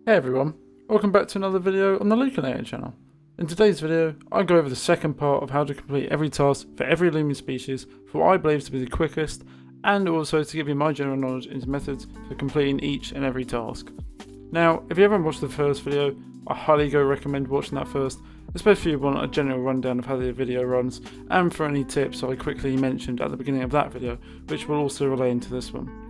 Hey everyone, welcome back to another video on the Loomian channel. In today's video, I go over the second part of how to complete every task for every Loomian species for what I believe to be the quickest, and also to give you my general knowledge into methods for completing each and every task. Now, if you haven't watched the first video, I highly recommend watching that first, especially if you want a general rundown of how the video runs, and for any tips I quickly mentioned at the beginning of that video, which will also relate into this one.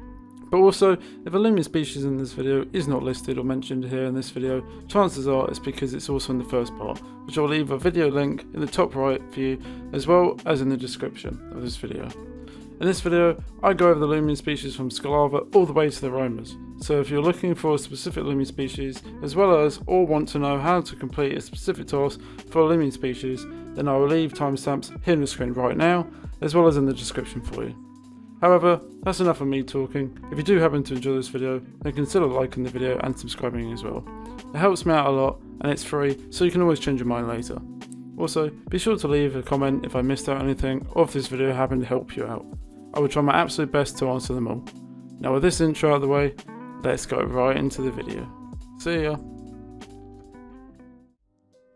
But also, if a Loomian species in this video is not listed or mentioned here in this video, chances are it's because it's also in the first part, which I'll leave a video link in the top right for you, as well as in the description of this video. In this video, I go over the Loomian species from Skilava all the way to the roamers. So if you're looking for a specific Loomian species, as well as or want to know how to complete a specific task for a Loomian species, then I will leave timestamps here on the screen right now, as well as in the description for you. However, that's enough of me talking. If you do happen to enjoy this video, then consider liking the video and subscribing as well. It helps me out a lot and it's free, so you can always change your mind later. Also, be sure to leave a comment if I missed out anything or if this video happened to help you out. I will try my absolute best to answer them all. Now with this intro out of the way, let's go right into the video. See ya!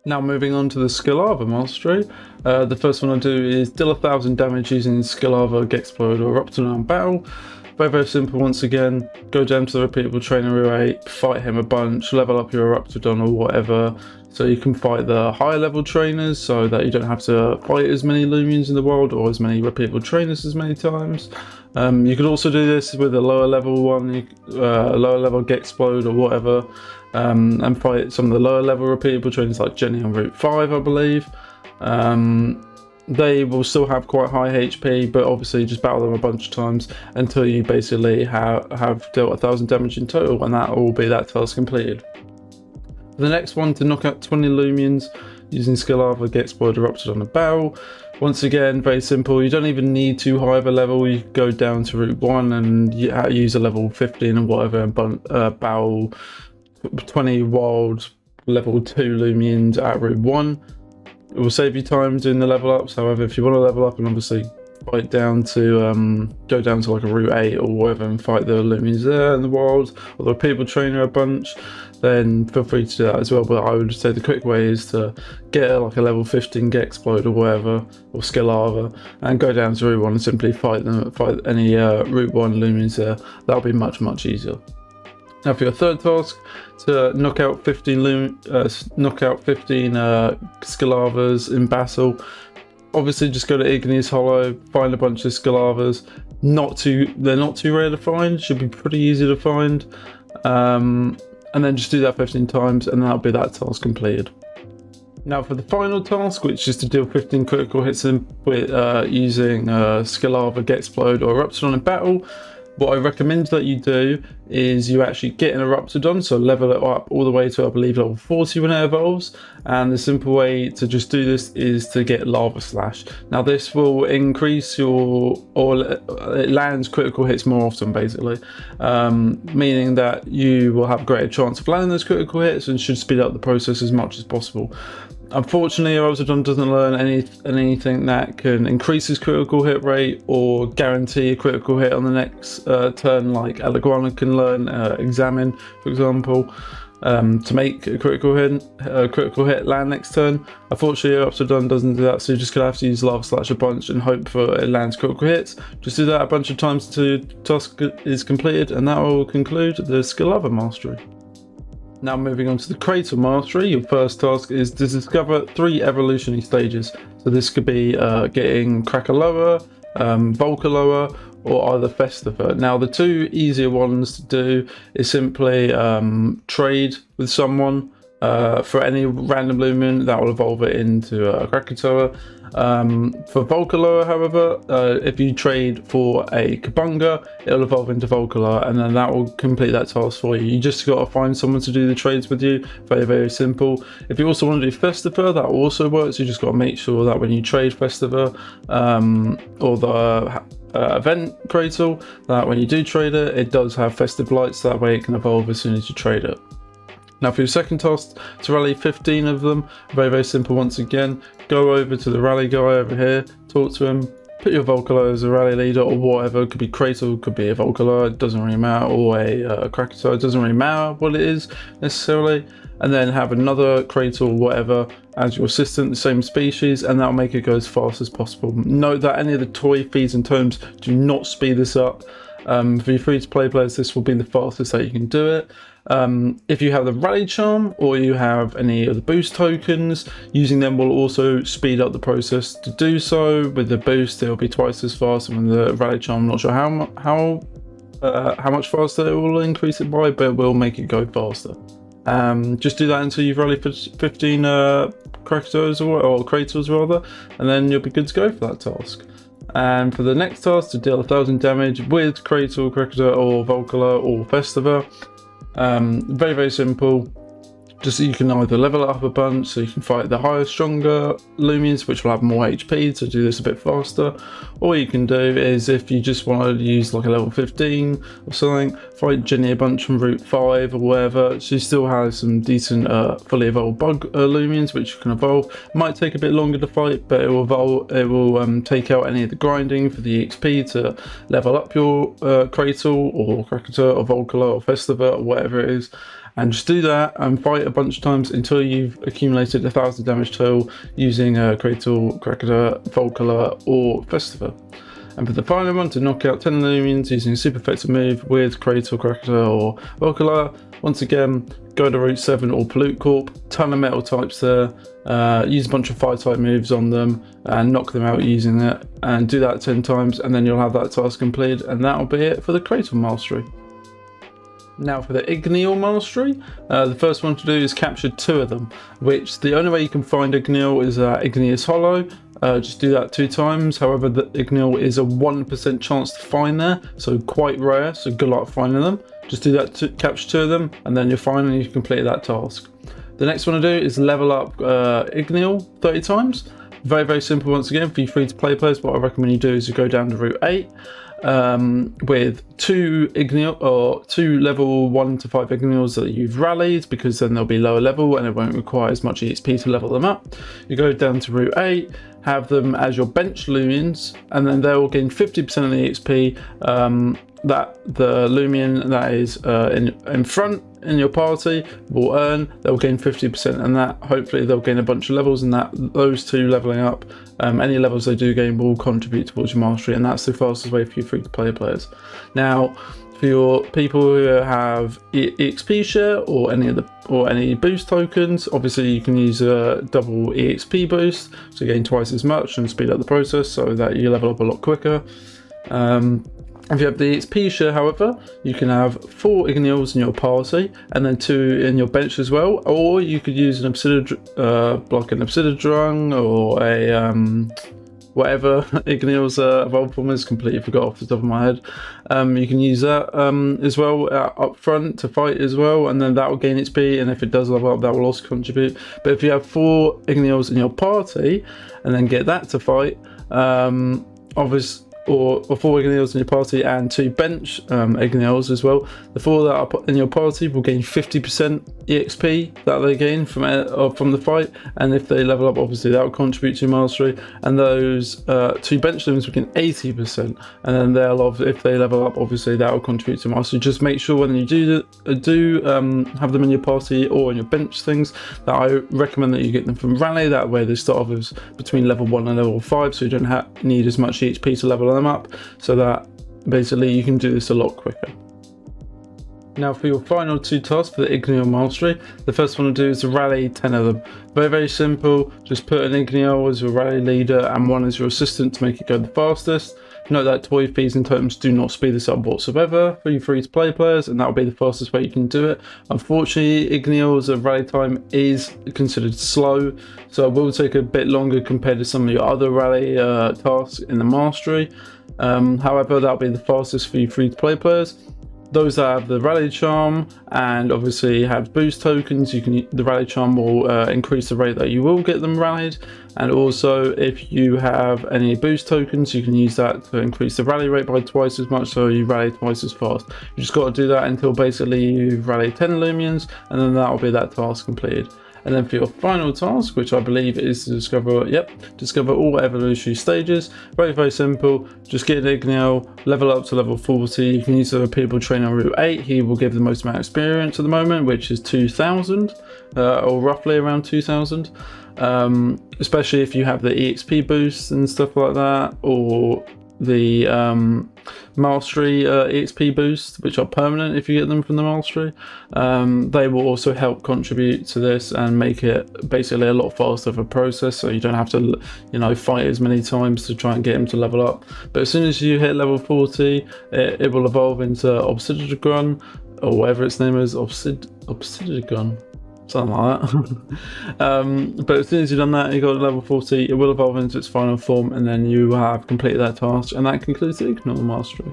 Now moving on to the Skilava mastery, the first one I do is deal 1000 damage using Skilava Gexplode or Raptidon battle. Very simple once again, go down to the repeatable trainer Route 8, fight him a bunch, level up your Raptidon or whatever, so you can fight the higher level trainers so that you don't have to fight as many Loomians in the world or as many repeatable trainers as many times. You could also do this with a lower level one, lower level Gexplode or whatever. And fight some of the lower level repeatable trainers like Jenny on Route 5, I believe. They will still have quite high HP, but obviously just battle them a bunch of times until you basically have dealt 1000 damage in total, and that will be that task completed. The next one, to knock out 20 Loomians using Skilava Gexplode or Raptidon a battle. Once again, very simple. You don't even need too high of a level. You go down to Route 1 and use a level 15 and whatever and battle 20 wild level 2 Loomians at Route 1. It will save you time doing the level ups. However, if you want to level up and obviously fight down to go down to like a Route 8 or whatever and fight the Loomians there in the wild, or the people trainer a bunch, then feel free to do that as well. But I would say the quick way is to get like a level 15 Gexplode or whatever, or Skilava, and go down to Route 1 and simply fight any Route 1 Loomians there. That'll be much easier. Now for your third task, to knock out 15 Skilavas in battle, obviously just go to Igneous Hollow, find a bunch of Skilavas. They're not too rare to find, should be pretty easy to find. And then just do that 15 times and that'll be that task completed. Now for the final task, which is to deal 15 critical hits with using Skilava Gexplode or Raptidon in battle, what I recommend that you do is you actually get an Raptidon, so level it up all the way to I believe level 40 when it evolves, and the simple way to just do this is to get Lava Slash. Now this will increase it lands critical hits more often basically, meaning that you will have a greater chance of landing those critical hits and should speed up the process as much as possible. Unfortunately, Raptidon doesn't learn anything that can increase his critical hit rate or guarantee a critical hit on the next turn, like Alaguana can learn Examine, for example, to make a critical hit land next turn. Unfortunately, Raptidon doesn't do that, so you're just gonna have to use Lava Slash a bunch and hope for it lands critical hits. Just do that a bunch of times until the task is completed, and that will conclude the Skilava mastery. Now moving on to the Craytal mastery, your first task is to discover 3 evolutionary stages. So this could be getting Cracoloa, Volcaloa, or either Festifer. Now the 2 easier ones to do is simply trade with someone for any random Loomian that will evolve it into a Krakatoa. For Volcaloa, however, if you trade for a Kabunga, it'll evolve into Volcaloa, and then that will complete that task for you. You just got to find someone to do the trades with you. Very simple. If you also want to do Festifer, that also works. You just got to make sure that when you trade Festifer or the event Craytal, that when you do trade it, it does have festive lights, that way it can evolve as soon as you trade it. Now for your second task, to rally 15 of them, very simple once again. Go over to the rally guy over here, talk to him, put your Volcolo as a rally leader or whatever. It could be Craytal, could be a Volcolo, it doesn't really matter, or a Krakato, it doesn't really matter what it is necessarily. And then have another Craytal or whatever as your assistant, the same species, and that'll make it go as fast as possible. Note that any of the toy feeds and tomes do not speed this up. For your free-to-play players, this will be the fastest that you can do it. If you have the Rally Charm or you have any of the boost tokens, using them will also speed up the process to do so. With the boost, it'll be twice as fast, and with the Rally Charm, I'm not sure how much faster it will increase it by, but it will make it go faster. Just do that until you've rallied 15 Krakatos or Craytals rather, and then you'll be good to go for that task. And for the next task, to deal 1000 damage with Craytal, Krakato, or Volcolo, or Festiva. Very, very simple. Just so you can either level it up a bunch, so you can fight the higher, stronger Loomians, which will have more HP to do this a bit faster. Or you can do is, if you just want to use like a level 15 or something, fight Jenny a bunch from Route 5 or whatever. She still has some decent fully evolved bug Loomians, which you can evolve. Might take a bit longer to fight, but it will evolve. It will take out any of the grinding for the EXP to level up your Craytal or Krakato or Volcolo or Festiva or whatever it is. And just do that and fight a bunch of times until you've accumulated 1000 damage total using Craytal, Krakato, Volcolo, or Festiva. And for the final one, to knock out 10 Loomians using a super effective move with Craytal, Krakato, or Volcolo. Once again, go to Route 7 or Pollute Corp, ton of metal types there, use a bunch of fire type moves on them and knock them out using it, and do that 10 times, and then you'll have that task completed, and that'll be it for the Craytal mastery. Now for the Igneol mastery, the first one to do is capture 2 of them, which the only way you can find Igneol is Igneous Hollow. Just do that 2 times. However, the Igneol is a 1% chance to find there, so quite rare, so good luck finding them. Just do that to capture 2 of them, and then you're fine and you've completed that task. The next one to do is level up Igneol 30 times. Very, very simple once again for you free-to-play players. What I recommend you do is you go down to Route 8, with 2 Igneol or 2 level 1 to 5 Igneols that you've rallied, because then they'll be lower level and it won't require as much EXP to level them up. You go down to Route 8, have them as your bench Loomians, and then they'll gain 50% of the EXP that the Loomian that is in front in your party will earn. They'll gain 50%, and that hopefully they'll gain a bunch of levels, and that those 2 leveling up, any levels they do gain will contribute towards your mastery, and that's the fastest way for you free-to-play players. Now, for your people who have EXP share or any boost tokens, obviously you can use a double EXP boost to gain twice as much and speed up the process so that you level up a lot quicker. If you have the EXP share, however, you can have 4 Igneols in your party and then 2 in your bench as well, or you could use an Obsidian or a whatever Igneol's evolved form is, completely forgot off the top of my head. You can use that as well up front to fight as well, and then that will gain XP, and if it does level up, that will also contribute. But if you have 4 Igneols in your party and then get that to fight, obviously, or 4 Igneols in your party and 2 bench Igneols as well, the 4 that are in your party will gain 50% EXP that they gain from the fight, and if they level up, obviously that will contribute to your mastery, and those 2 bench Loomians will gain 80%, and then if they level up, obviously that will contribute to mastery. Just make sure when you do have them in your party or in your bench things, that I recommend that you get them from rally. That way they start off as between level 1 and level 5, so you don't need as much EXP to level them up, so that basically you can do this a lot quicker. Now for your final 2 tasks for the Igneol mastery, the first one to do is to rally 10 of them. Very, very simple. Just put an Igneol as your rally leader and 1 as your assistant to make it go the fastest. Note that toy fees and totems do not speed this up whatsoever for you free-to-play players, and that will be the fastest way you can do it. Unfortunately, Igneol's rally time is considered slow, so it will take a bit longer compared to some of your other rally tasks in the mastery. However, that will be the fastest for you free-to-play players. Those that have the rally charm and obviously have boost tokens, the rally charm will increase the rate that you will get them rallied, and also if you have any boost tokens, you can use that to increase the rally rate by twice as much, so you rally twice as fast. You just got to do that until basically you rally 10 Loomians, and then that will be that task completed. And then for your final task, which I believe is to discover all evolutionary stages. Very, very simple. Just get an Igneol, level up to level 40. You can use the people trainer on Route 8. He will give the most amount of experience at the moment, which is 2,000, or roughly around 2,000. Especially if you have the EXP boosts and stuff like that, or the mastery EXP boosts, which are permanent if you get them from the mastery. They will also help contribute to this and make it basically a lot faster of a process, so you don't have to, you know, fight as many times to try and get him to level up. But as soon as you hit level 40, it will evolve into Obsidian, or whatever its name is, Obsidian, something like that. But as soon as you've done that, you got to level 40, it will evolve into its final form, and then you have completed that task, and that concludes the Igneol Mastery.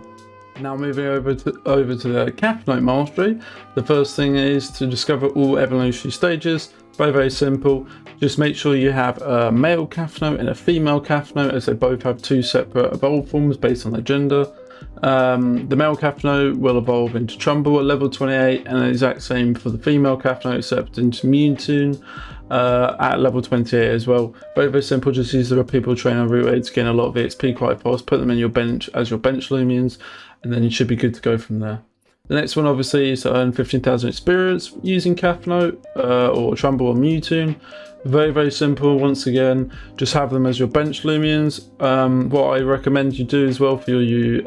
Now moving over to the Cafnote Mastery, the first thing is to discover all evolutionary stages. Very, very simple. Just make sure you have a male Cafnote and a female Cafnote, as they both have two separate evolved forms based on their gender. The male Cafnote will evolve into Trumbull at level 28, and the exact same for the female Cafnote, except into Mewtwo at level 28 as well. Very, very simple. Just use the people trainer Route 8 to gain a lot of XP quite fast. Put them in your bench as your bench Loomians, and then you should be good to go from there. The next one obviously is to earn 15,000 experience using Cafnote or Trumbull or Mewtwo. Very, very simple. Once again, just have them as your bench Loomians. What I recommend you do as well for you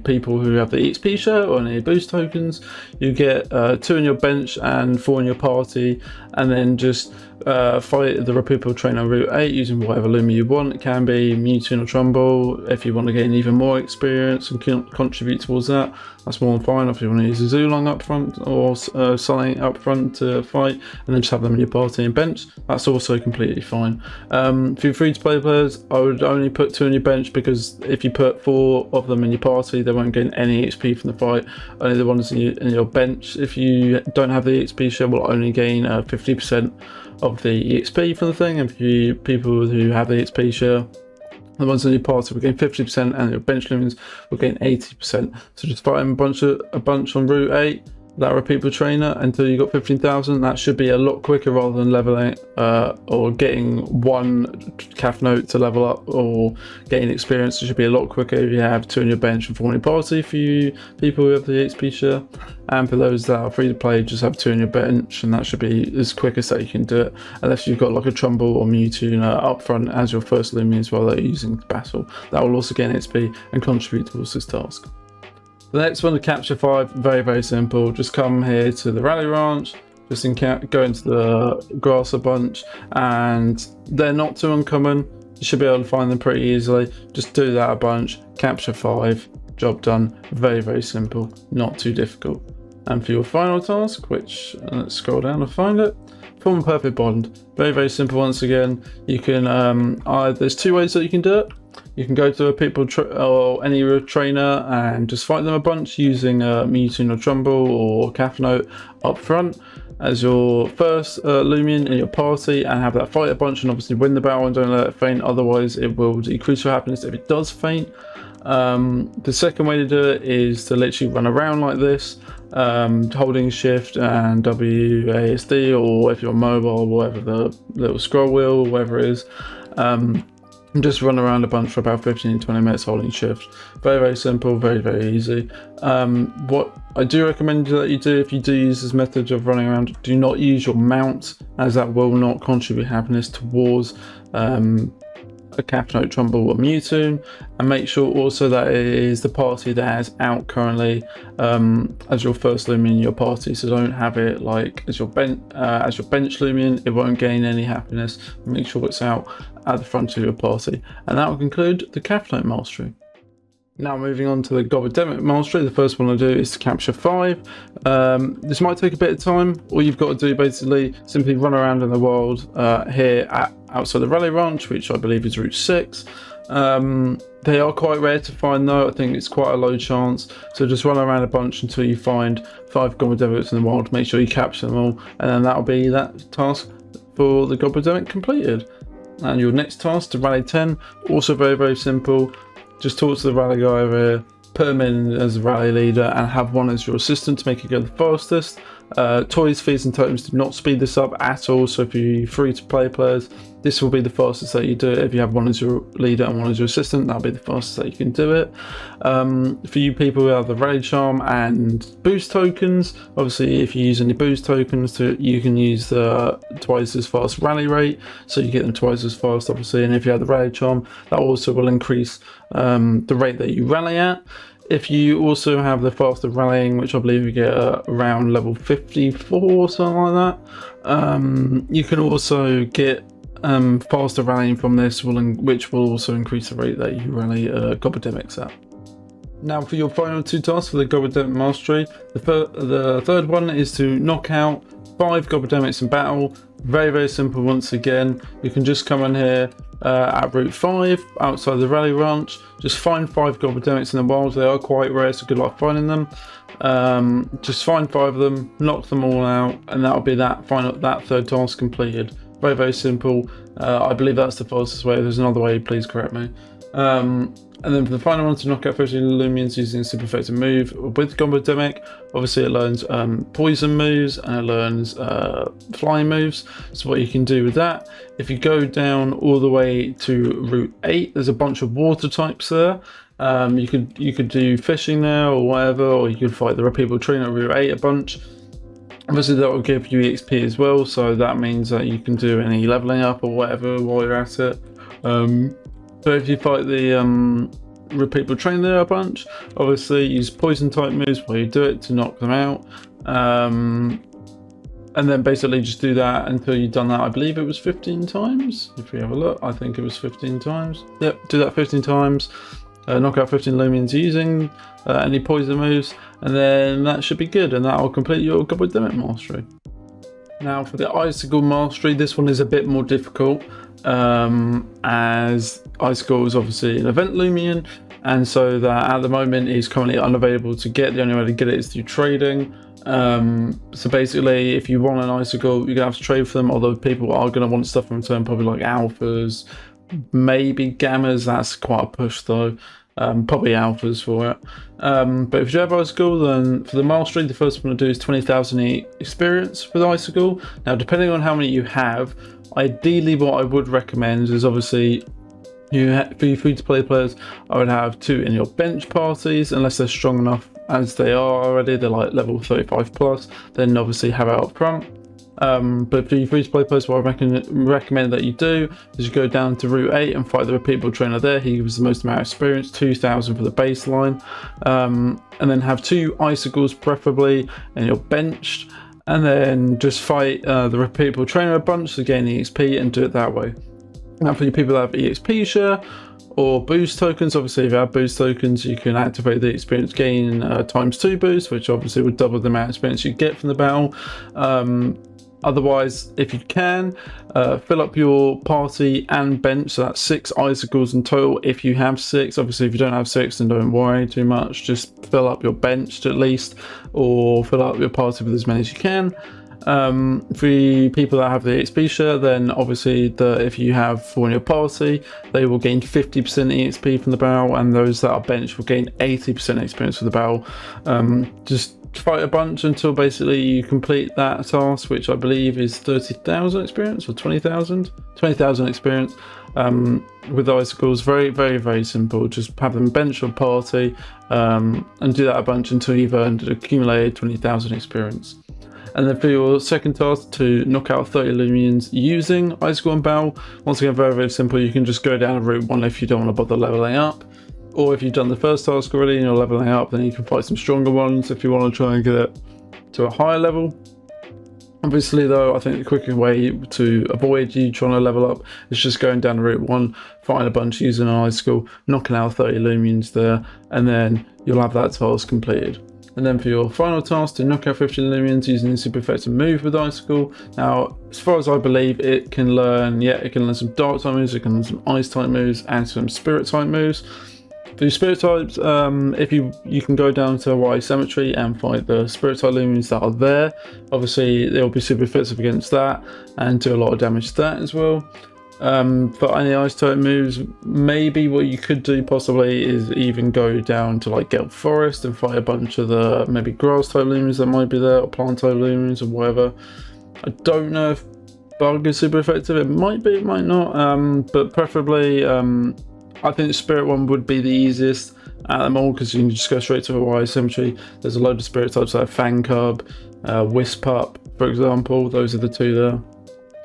people who have the EXP shirt or any boost tokens, you get 2 in your bench and 4 in your party, and then just fight the people trainer Route 8 using whatever Loomian you want. It can be Mewtwo or Trumbull if you want to gain even more experience and contribute towards that. That's more than fine. If you want to use a Zulong up front or something up front to fight, and then just have them in your party and bench, that's also completely fine. For your free-to-play players, I would only put 2 in your bench, because if you put 4 of them in your party, they won't gain any XP from the fight. Only the ones in your bench, if you don't have the XP share, will only gain 50% of the EXP from the thing, and for you people who have the XP share, the ones in your party will gain 50%, and your bench Loomians will gain 80%. So just fight a bunch on Route 8, that repeatable trainer, until you got 15,000. That should be a lot quicker rather than leveling or getting one Cafnote to level up or getting experience. It should be a lot quicker if you have 2 in your bench and 4 in your party for you people who have the XP share. And for those that are free to play, just have 2 in your bench, and that should be as quick as that you can do it, unless you've got like a Trumbull or Mewtwo up front as your first Loomians while they're using battle. That will also gain XP and contribute towards this task. The next one, to capture 5, very, very simple. Just come here to the Rally Ranch, just go into the grass a bunch, and they're not too uncommon. You should be able to find them pretty easily. Just do that a bunch, capture 5, job done. Very, very simple, not too difficult. And for your final task, which let's scroll down and find it, form a perfect bond. Very, very simple. Once again, you can there's 2 ways that you can do it. You can go to a people or any trainer and just fight them a bunch using Mewtwo or Trumbull or Cafnote up front as your first Loomian in your party, and have that fight a bunch and obviously win the battle, and don't let it faint, otherwise it will decrease your happiness if it does faint. The second way to do it is to literally run around like this, holding shift and WASD, or if you're mobile, whatever the little scroll wheel, whatever it is. And just run around a bunch for about 15 to 20 minutes holding shift. Very, very simple, very, very easy. What I do recommend that you do, if you do use this method of running around, do not use your mount, as that will not contribute happiness towards a Cafnote, Trumbull or Mewtwo. And make sure also that it is the party that has out currently as your first Loomian in your party, so don't have it like as your bench Loomian. It won't gain any happiness. Make sure it's out at the front of your party. And that will conclude the Cafnote Mastery. Now moving on to the Gobbidemic Mastery, the first one I do is to capture 5. This might take a bit of time. All you've got to do basically simply run around in the world here outside the Rally Ranch, which I believe is Route 6. They are quite rare to find though. I think it's quite a low chance, so just run around a bunch until you find 5 Gobbidemics in the wild. Make sure you capture them all, and then that'll be that task for the Gobbidemic completed. And your next task, to rally 10, also very, very simple. Just talk to the rally guy over here, put them in as a rally leader and have one as your assistant to make it go the fastest. Toys, fees and totems do not speed this up at all, so if you're free to play players, this will be the fastest that you do it. If you have one as your leader and one as your assistant, that'll be the fastest that you can do it. For you people who have the rally charm and boost tokens, obviously if you use any boost tokens, you can use the twice as fast rally rate, so you get them twice as fast obviously. And if you have the rally charm, that also will increase the rate that you rally at. If you also have the faster rallying, which I believe you get around level 54 or something like that, you can also get faster rallying from this, which will also increase the rate that you rally Gobbidemics at. Now for your final two tasks for the Gobbidemic Mastery, the third one is to knock out 5 Gobbidemics in battle. Very, very simple once again. You can just come in here at Route 5 outside the Rally Ranch, just find 5 Gobbidemics in the wild. They are quite rare, so good luck finding them. Just find 5 of them, knock them all out, and that'll be that third task completed. Very, very simple. I believe that's the fastest way. If there's another way, please correct me. And then for the final one, to knock out 15 Loomians using a super effective move with Gobbidemic. Obviously it learns poison moves and it learns flying moves. So what you can do with that, if you go down all the way to Route 8, there's a bunch of water types there. You could do fishing there or whatever, or you could fight the people training at Route 8 a bunch. Obviously that will give you EXP as well, so that means that you can do any leveling up or whatever while you're at it. So if you fight the people train there a bunch, obviously use poison type moves while you do it to knock them out. And then basically just do that until you've done that. I believe it was 15 times. If we have a look, I think it was 15 times. Yep, do that 15 times. Knock out 15 Loomians using any poison moves, and then that should be good, and that will complete your Gobbidemic Mastery. Now for the Icigool Mastery, this one is a bit more difficult, as Icigool is obviously an event Loomian, and so that at the moment is currently unavailable to get. The only way to get it is through trading. So basically if you want an Icigool, you're gonna have to trade for them, although people are gonna want stuff in return, probably like alphas, maybe gammas. That's quite a push though. Probably alphas for it. But if you have Icigool, then for the Mastery, the first one to do is 20,000 experience with Icigool. Now depending on how many you have, ideally what I would recommend is obviously for your free-to-play players, I would have 2 in your bench parties, unless they're strong enough as they are already, they're like level 35 plus, then obviously have it up front. But for your free-to-play players, what I recommend that you do is you go down to Route 8 and fight the repeatable trainer there. He gives the most amount of experience, 2,000 for the baseline, and then have 2 Icigools preferably in your benched, and then just fight the repeatable trainer a bunch to gain EXP and do it that way. Now for your people that have EXP share or boost tokens, obviously if you have boost tokens you can activate the experience gain ×2 boost, which obviously would double the amount of experience you get from the battle. Otherwise, if you can, fill up your party and bench, so that's 6 Icigools in total if you have 6. Obviously if you don't have 6, then don't worry too much, just fill up your bench at least, or fill up your party with as many as you can. For people that have the XP share, then obviously if you have 4 in your party, they will gain 50% EXP from the battle, and those that are benched will gain 80% experience for the battle. Just fight a bunch until basically you complete that task, which I believe is 30,000 experience or 20,000 experience. With the Icigools, very, very, very simple. Just have them bench or party, and do that a bunch until you've accumulated 20,000 experience. And then for your second task, to knock out 30 Loomians using Icigool and battle, once again very, very simple. You can just go down Route 1 if you don't want to bother leveling up, or if you've done the first task already and you're leveling up, then you can fight some stronger ones if you want to try and get it to a higher level. Obviously though, I think the quicker way to avoid you trying to level up is just going down Route 1, fighting a bunch using an Icigool, knocking out 30 Loomians there, and then you'll have that task completed. And then for your final task, to knock out 15 Loomians using the super effective move with Icigool. Now, as far as I believe, it can learn some dark type moves, it can learn some ice type moves, and some spirit type moves. For your spirit types, if you can go down to Hawaii Cemetery and fight the spirit type Loomians that are there. Obviously, they'll be super effective against that and do a lot of damage to that as well. For any ice type moves, maybe what you could do possibly is even go down to like Gale Forest and fight a bunch of the maybe grass type Loomians that might be there, or plant type Loomians or whatever. I don't know if Bug is super effective. It might be, it might not, but preferably I think the Spirit one would be the easiest at them all, because you can just go straight to Hawaii Symmetry. There's a load of Spirit types like Fang Cub, Wisp Up, for example. Those are the two there.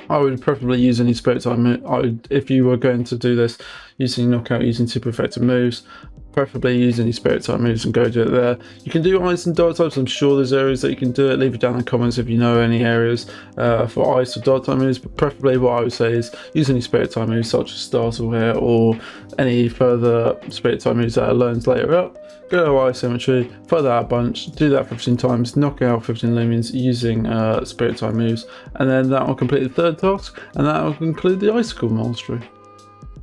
I would preferably use any Spirit type move. If you were going to do this using Knockout, using super effective moves, preferably use any Spirit type moves and go do it there. You can do Ice and Dark types. I'm sure there's areas that you can do it. Leave it down in the comments if you know any areas for Ice or Dark type moves. But preferably what I would say is use any Spirit type moves such as Startle here, or any further Spirit type moves that are learned later up. Go to Hawaii Symmetry, fight that a bunch, do that 15 times, knock out 15 Loomians using Spirit type moves, and then that will complete the third task, and that will conclude the Icigool mastery.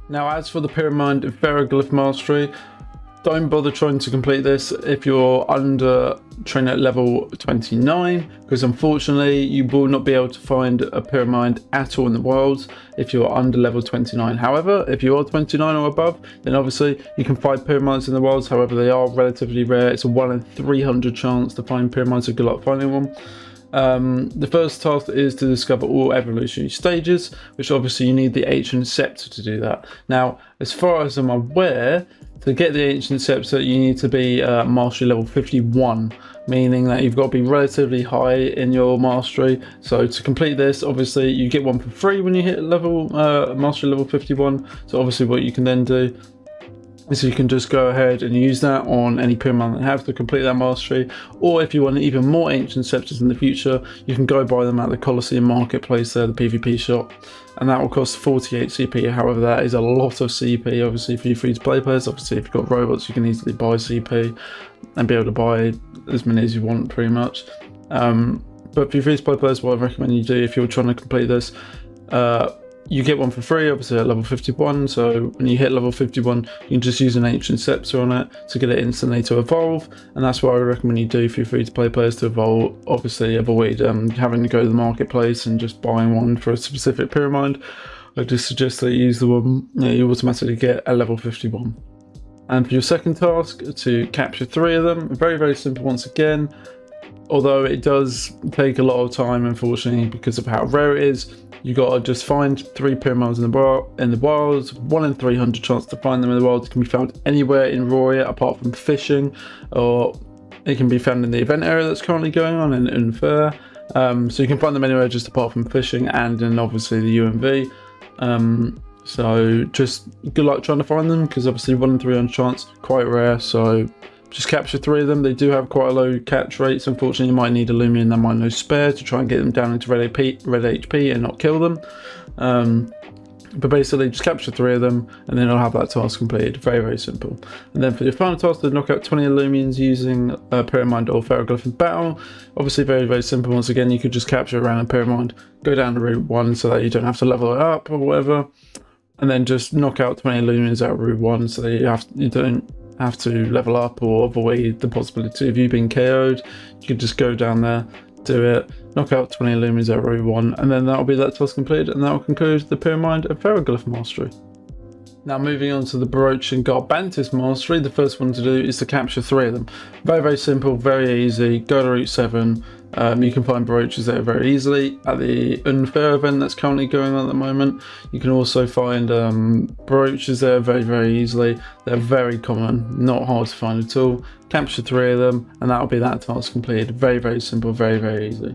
Now, as for the Pyramind Pharoglyph mastery, don't bother trying to complete this if you're under trainer level 29, because unfortunately you will not be able to find a Pyramind at all in the wild if you're under level 29. However, if you are 29 or above, then obviously you can find Pyramids in the wilds. However, they are relatively rare. It's a 1 in 300 chance to find Pyramids, so good luck finding one. The first task is to discover all evolutionary stages, which obviously you need the Ancient Scepter to do that. Now, as far as I'm aware, to get the Ancient Scepter, you need to be mastery level 51, meaning that you've got to be relatively high in your mastery. So to complete this, obviously you get one for free when you hit level mastery level 51. So obviously what you can then do is you can just go ahead and use that on any Pyramid that have to complete that mastery, or if you want even more Ancient Scepters in the future, you can go buy them at the Colosseum Marketplace there, the PvP shop, and that will cost 48 CP. However, that is a lot of CP, obviously, for you free-to-play players. Obviously, if you've got robots, you can easily buy CP and be able to buy as many as you want, pretty much. But for you free-to-play players, what I recommend you do if you're trying to complete this, you get one for free, obviously at level 51, so when you hit level 51, you can just use an Ancient Scepter on it to get it instantly to evolve, and that's what I recommend you do for your free-to-play players to evolve. Obviously, avoid having to go to the marketplace and just buying one for a specific Pyramid. I just suggest that you use the one you automatically get at level 51. And for your second task, to capture 3 of them, very, very simple once again, although it does take a lot of time, unfortunately, because of how rare it is. You gotta just find 3 Pyramids in the wild. 1 in 300 chance to find them in the wild. It can be found anywhere in Roya apart from fishing, or it can be found in the event area that's currently going on in Unfair. So you can find them anywhere just apart from fishing, and in obviously the UMV. So just good luck trying to find them, because obviously 1 in 300 chance, quite rare. So just capture 3 of them. They do have quite a low catch rates. Unfortunately, you might need a Loomian that might know spare to try and get them down into red HP and not kill them. But basically, just capture 3 of them, and then I'll have that task completed. Very, very simple. And then for your final task, to knock out 20 Loomians using a Pyramind or Pharoglyph in battle. Obviously, very, very simple. Once again, you could just capture around a Pyramind, go down to Route 1 so that you don't have to level it up or whatever, and then just knock out 20 Loomians out of Route 1 so that you don't have to level up or avoid the possibility of you being KO'd. You can just go down there, do it, knock out 20 Loomians at Route 1, and then that'll be that task completed, and that will conclude the Pyramind and Pharoglyph mastery. Now moving on to the Burroach and Garbantis mastery, the first one to do is to capture 3 of them. Very, very simple, very easy. Go to Route 7. You can find Burroaches there very easily at the Unfair event that's currently going on at the moment. You can also find Burroaches there very, very easily. They're very common, not hard to find at all. Capture 3 of them, and that'll be that task completed. Very, very simple, very, very easy.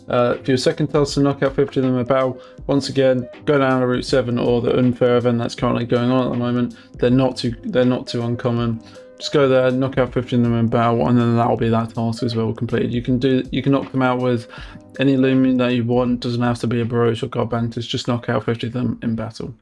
For your second task, to knock out 50 of them about, once again, go down to Route 7 or the Unfair event that's currently going on at the moment. They're not too uncommon. Just go there, knock out 50 of them in battle, and then that'll be that task as well completed. You can knock them out with any Loomian that you want. Doesn't have to be a Burroach or Garbantis. Just knock out 50 of them in battle.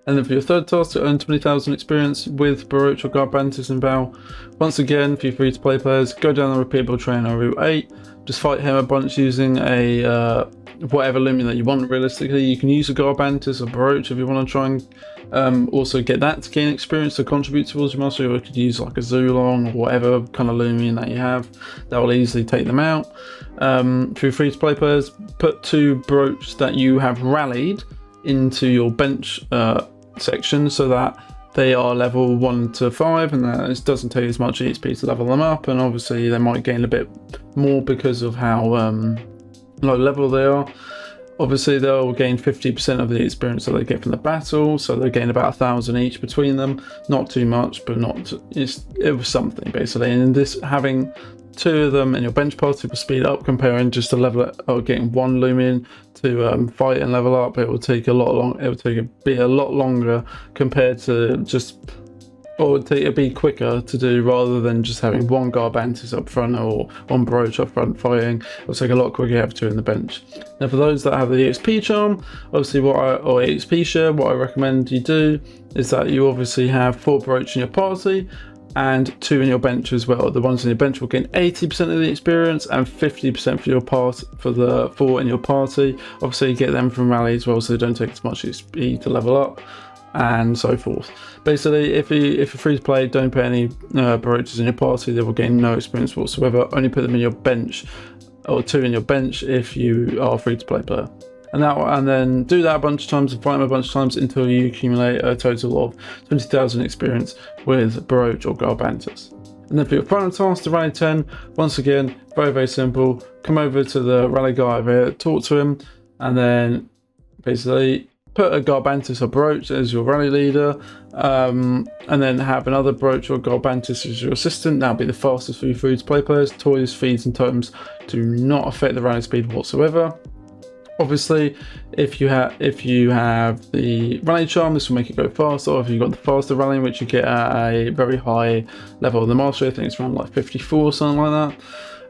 And then for your third task, to earn 20,000 experience with Burroach or Garbantis in battle. Once again, for you free-to-play players, go down the repeatable train on Route 8. Just fight him a bunch using a whatever Loomian that you want. Realistically, you can use a Garbantis or Burroach if you want to try and also get that to gain experience to contribute towards your mastery, or you could use like a Zulong or whatever kind of Loomian that you have. That will easily take them out. For your free-to-play players, put 2 Burroachs that you have rallied into your bench section so that they are level 1 to 5, and that it doesn't take as much EXP to level them up, and obviously they might gain a bit more because of how low level they are. Obviously they'll gain 50% of the experience that they get from the battle, so they gain about 1,000 each between them. Not too much, but it was something basically. And this, having 2 of them in your bench party will speed up, comparing just to level it, or getting 1 Loomian to fight and level up. It will take a lot long. It will take a lot longer compared to just, or it'd be quicker to do rather than just having 1 Garbantis up front or 1 Burroach up front fighting. It'll take a lot quicker to have 2 in the bench. Now, for those that have the EXP charm, obviously or EXP share, what I recommend you do is that you obviously have 4 Burroach in your party and 2 in your bench as well. The ones in your bench will gain 80% of the experience and 50% for your for the 4 in your party. Obviously you get them from rally as well, so they don't take as much XP to level up, and so forth. Basically, if you're free to play, don't put any Burroaches in your party. They will gain no experience whatsoever. Only put them in your bench, or 2 in your bench if you are a free to play player. And then do that a bunch of times and fight them a bunch of times until you accumulate a total of 20,000 experience with Burroach or Garbantis. And then for your final task to rally 10, once again, very simple. Come over to the rally guy over here, talk to him, and then basically put a Garbantis or Burroach as your rally leader, and then have another Burroach or Garbantis as your assistant. That'll be the fastest for you free to play players. Toys, feeds and totems do not affect the rally speed whatsoever. Obviously, if you have the rally charm, this will make it go faster. Or if you've got the faster rallying, which you get at a very high level of the mastery, I think it's around like 54 or something like that.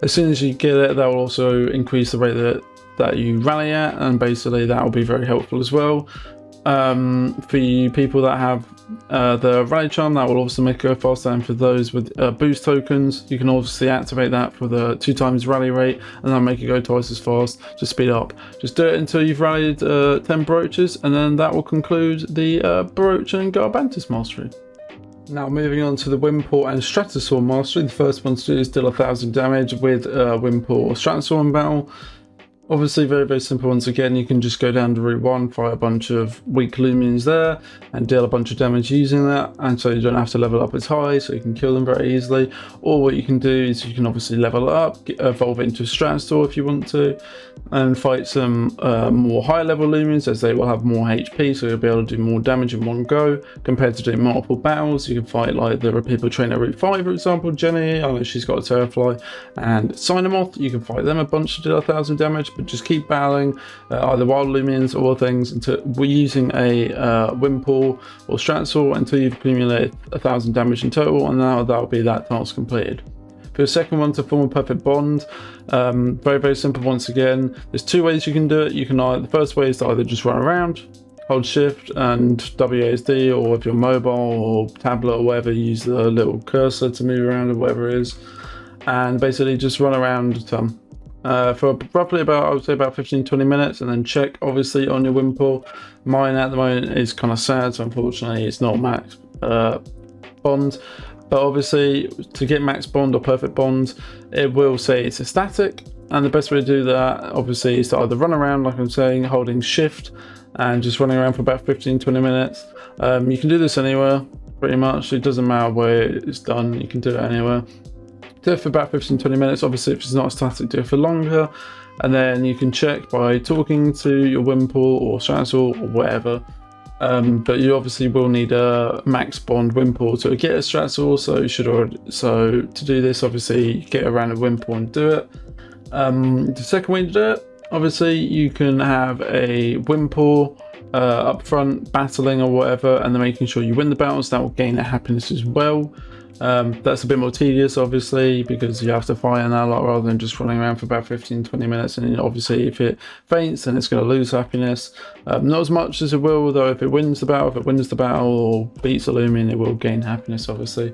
As soon as you get it, that will also increase the rate that you rally at, and basically that will be very helpful as well. For you people that have the rally charm, that will also make it go faster, and for those with boost tokens, you can obviously activate that for the 2 times rally rate, and that'll make it go twice as fast to speed up. Just do it until you've rallied 10 Burroaches, and then that will conclude the Burroach and Garbantis mastery. Now moving on to the Whimpor and Stratusoar mastery. The first one to do is deal 1,000 damage with Whimpor Stratusoar in battle. Obviously very simple. Once again, you can just go down to Route 1, fight a bunch of weak Loomians there and deal a bunch of damage using that, and so you don't have to level up as high, so you can kill them very easily. Or what you can do is you can obviously level it up, evolve it into a Stratusoar if you want to, and fight some more high level Loomians, as they will have more HP, so you'll be able to do more damage in one go compared to doing multiple battles. You can fight like the people train at Route 5, for example, Jenny, I know she's got a Terrafly, and Cynomoth. You can fight them a bunch to deal 1,000 damage, but just keep battling either wild Loomians or things until we're using a Whimpor or Stratusoar until you've accumulated 1,000 damage in total, and now that'll be that task completed. For the second one, to form a perfect bond, very simple. Once again, there's 2 ways you can do it. You can the first way is to either just run around, hold shift and WASD, or if you're mobile or tablet or whatever, use the little cursor to move around or whatever it is, and basically just run around for roughly about, I would say about 15-20 minutes, and then check obviously on your Whimpor. Mine at the moment is kind of sad, so unfortunately it's not max bond, but obviously to get max bond or perfect bond, it will say it's a static, and the best way to do that obviously is to either run around, like I'm saying, holding shift and just running around for about 15-20 minutes. You can do this anywhere pretty much, it doesn't matter where it's done, you can do it anywhere. Do it for about 15-20 minutes. Obviously if it's not static, do it for longer, and then you can check by talking to your Whimpor or Stratusoar or whatever, but you obviously will need a max bond Whimpor to get a Stratusoar, so you should already, so to do this obviously get around a Whimpor and do it. The second way to do it, obviously you can have a Whimpor up front battling or whatever, and then making sure you win the battles. That will gain a happiness as well. That's a bit more tedious obviously, because you have to fight in that a lot rather than just running around for about 15-20 minutes, and obviously if it faints then it's going to lose happiness. Not as much as it will though if it wins the battle, or beats a Loomian, it will gain happiness obviously.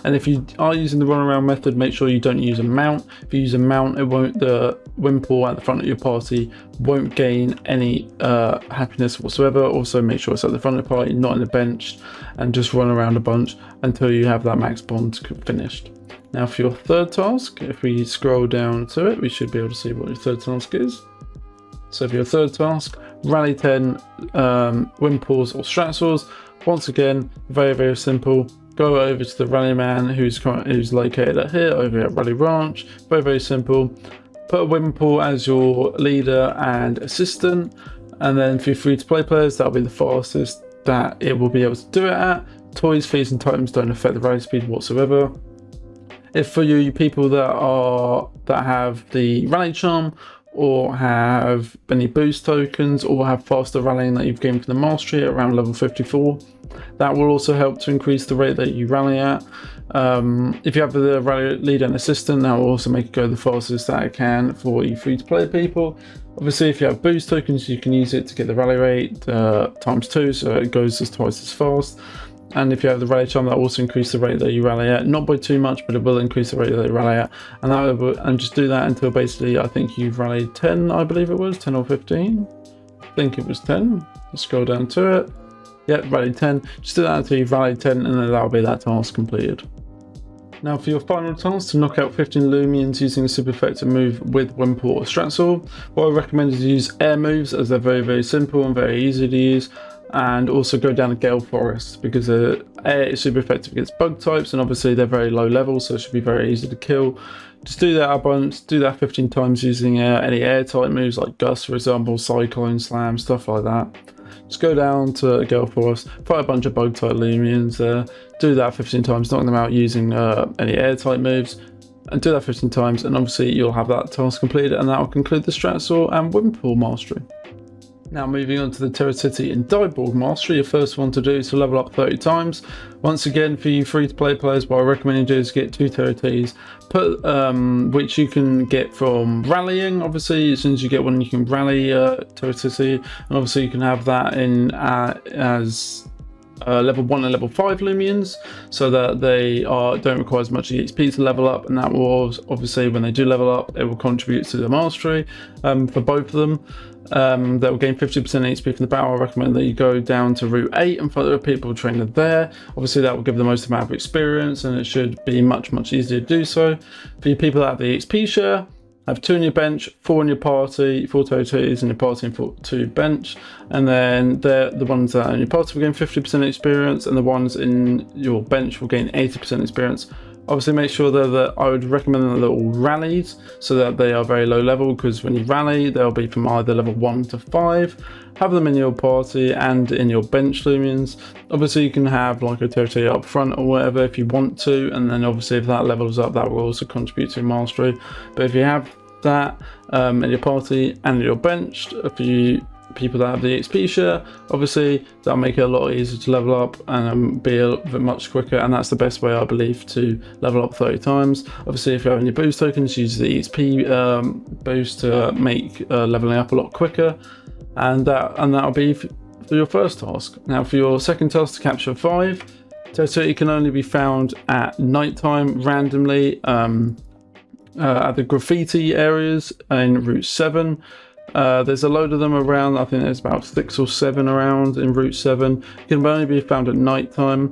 And if you are using the run around method, make sure you don't use a mount. If you use a mount, it won't, the Whimpor at the front of your party won't gain any happiness whatsoever. Also make sure it's at the front of the party, not in the bench, and just run around a bunch until you have that max bond finished. Now for your third task, if we scroll down to it, we should be able to see what your third task is. So for your third task, rally 10 Whimpors or Stratusoars. Once again, very simple. Go over to the rally man who's located at here, over at Rally Ranch. Very simple. Put a Whimpor as your leader and assistant, and then for your free-to-play players, that'll be the fastest that it will be able to do it at. Toys, fees, and totems don't affect the rally speed whatsoever. If for you people that have the rally charm, or have any boost tokens, or have faster rallying that you've gained from the mastery at around level 54, that will also help to increase the rate that you rally at. If you have the rally leader and assistant, that will also make it go the fastest that it can for you free to play people. Obviously, if you have boost tokens, you can use it to get the rally rate ×2, so it goes twice as fast. And if you have the rally charm, that will also increase the rate that you rally at, not by too much, but it will increase the rate that you rally at. And just do that until basically, I think you've rallied 10, I believe it was 10 or 15. I think it was 10. Let's scroll down to it. Yep, rallied 10. Just do that until you've rallied 10, and then that'll be that task completed. Now for your final task, to knock out 15 Loomians using the super effective move with Whimpor or Stratusoar, what I recommend is to use air moves, as they're very simple and very easy to use. And also go down to Gale Forest, because air is super effective against bug types, and obviously they're very low level, so it should be very easy to kill. Just do that a bunch, do that 15 times using any air type moves like Gust, for example, Cyclone, Slam, stuff like that. Just go down to Gale Forest, fight a bunch of bug type Loomians there, do that 15 times, knock them out using any air type moves, and do that 15 times, and obviously you'll have that task completed, and that will conclude the Stratusoar and Whimpor mastery. Now moving on to the Territi Dyeborg mastery, your first one to do is to level up 30 times. Once again, for you free to play players, what I recommend you do is get 2 Territis, which you can get from rallying. Obviously, as soon as you get one, you can rally Territi, and obviously you can have that in as level 1 and level 5 Loomians, so that they don't require as much EXP to level up, and that will obviously, when they do level up, it will contribute to the mastery for both of them. That will gain 50% HP from the battle. I recommend that you go down to Route 8 and fight the people trainer there. Obviously that will give the most amount of experience, and it should be much easier to do so. For you people that have the XP share, have 2 in your bench, 4 in your party, 4 Territis in your party and 2 bench, and then the ones that are in your party will gain 50% experience, and the ones in your bench will gain 80% experience. Obviously make sure that I would recommend that they're all rallied, so that they are very low level, because when you rally they'll be from either level 1 to 5. Have them in your party and in your bench Loomians. Obviously you can have like a Territi up front or whatever if you want to, and then obviously if that levels up, that will also contribute to mastery. But if you have that in your party and in your bench, for you people that have the XP share, obviously that'll make it a lot easier to level up and be a bit much quicker, and that's the best way I believe to level up 30 times. Obviously if you have any boost tokens, use the XP boost to make leveling up a lot quicker, and that'll be for your first task. Now for your second task, to capture 5 Territi can only be found at nighttime randomly at the graffiti areas in Route 7. There's a load of them around. I think there's about 6 or 7 around in Route 7. It can only be found at night time.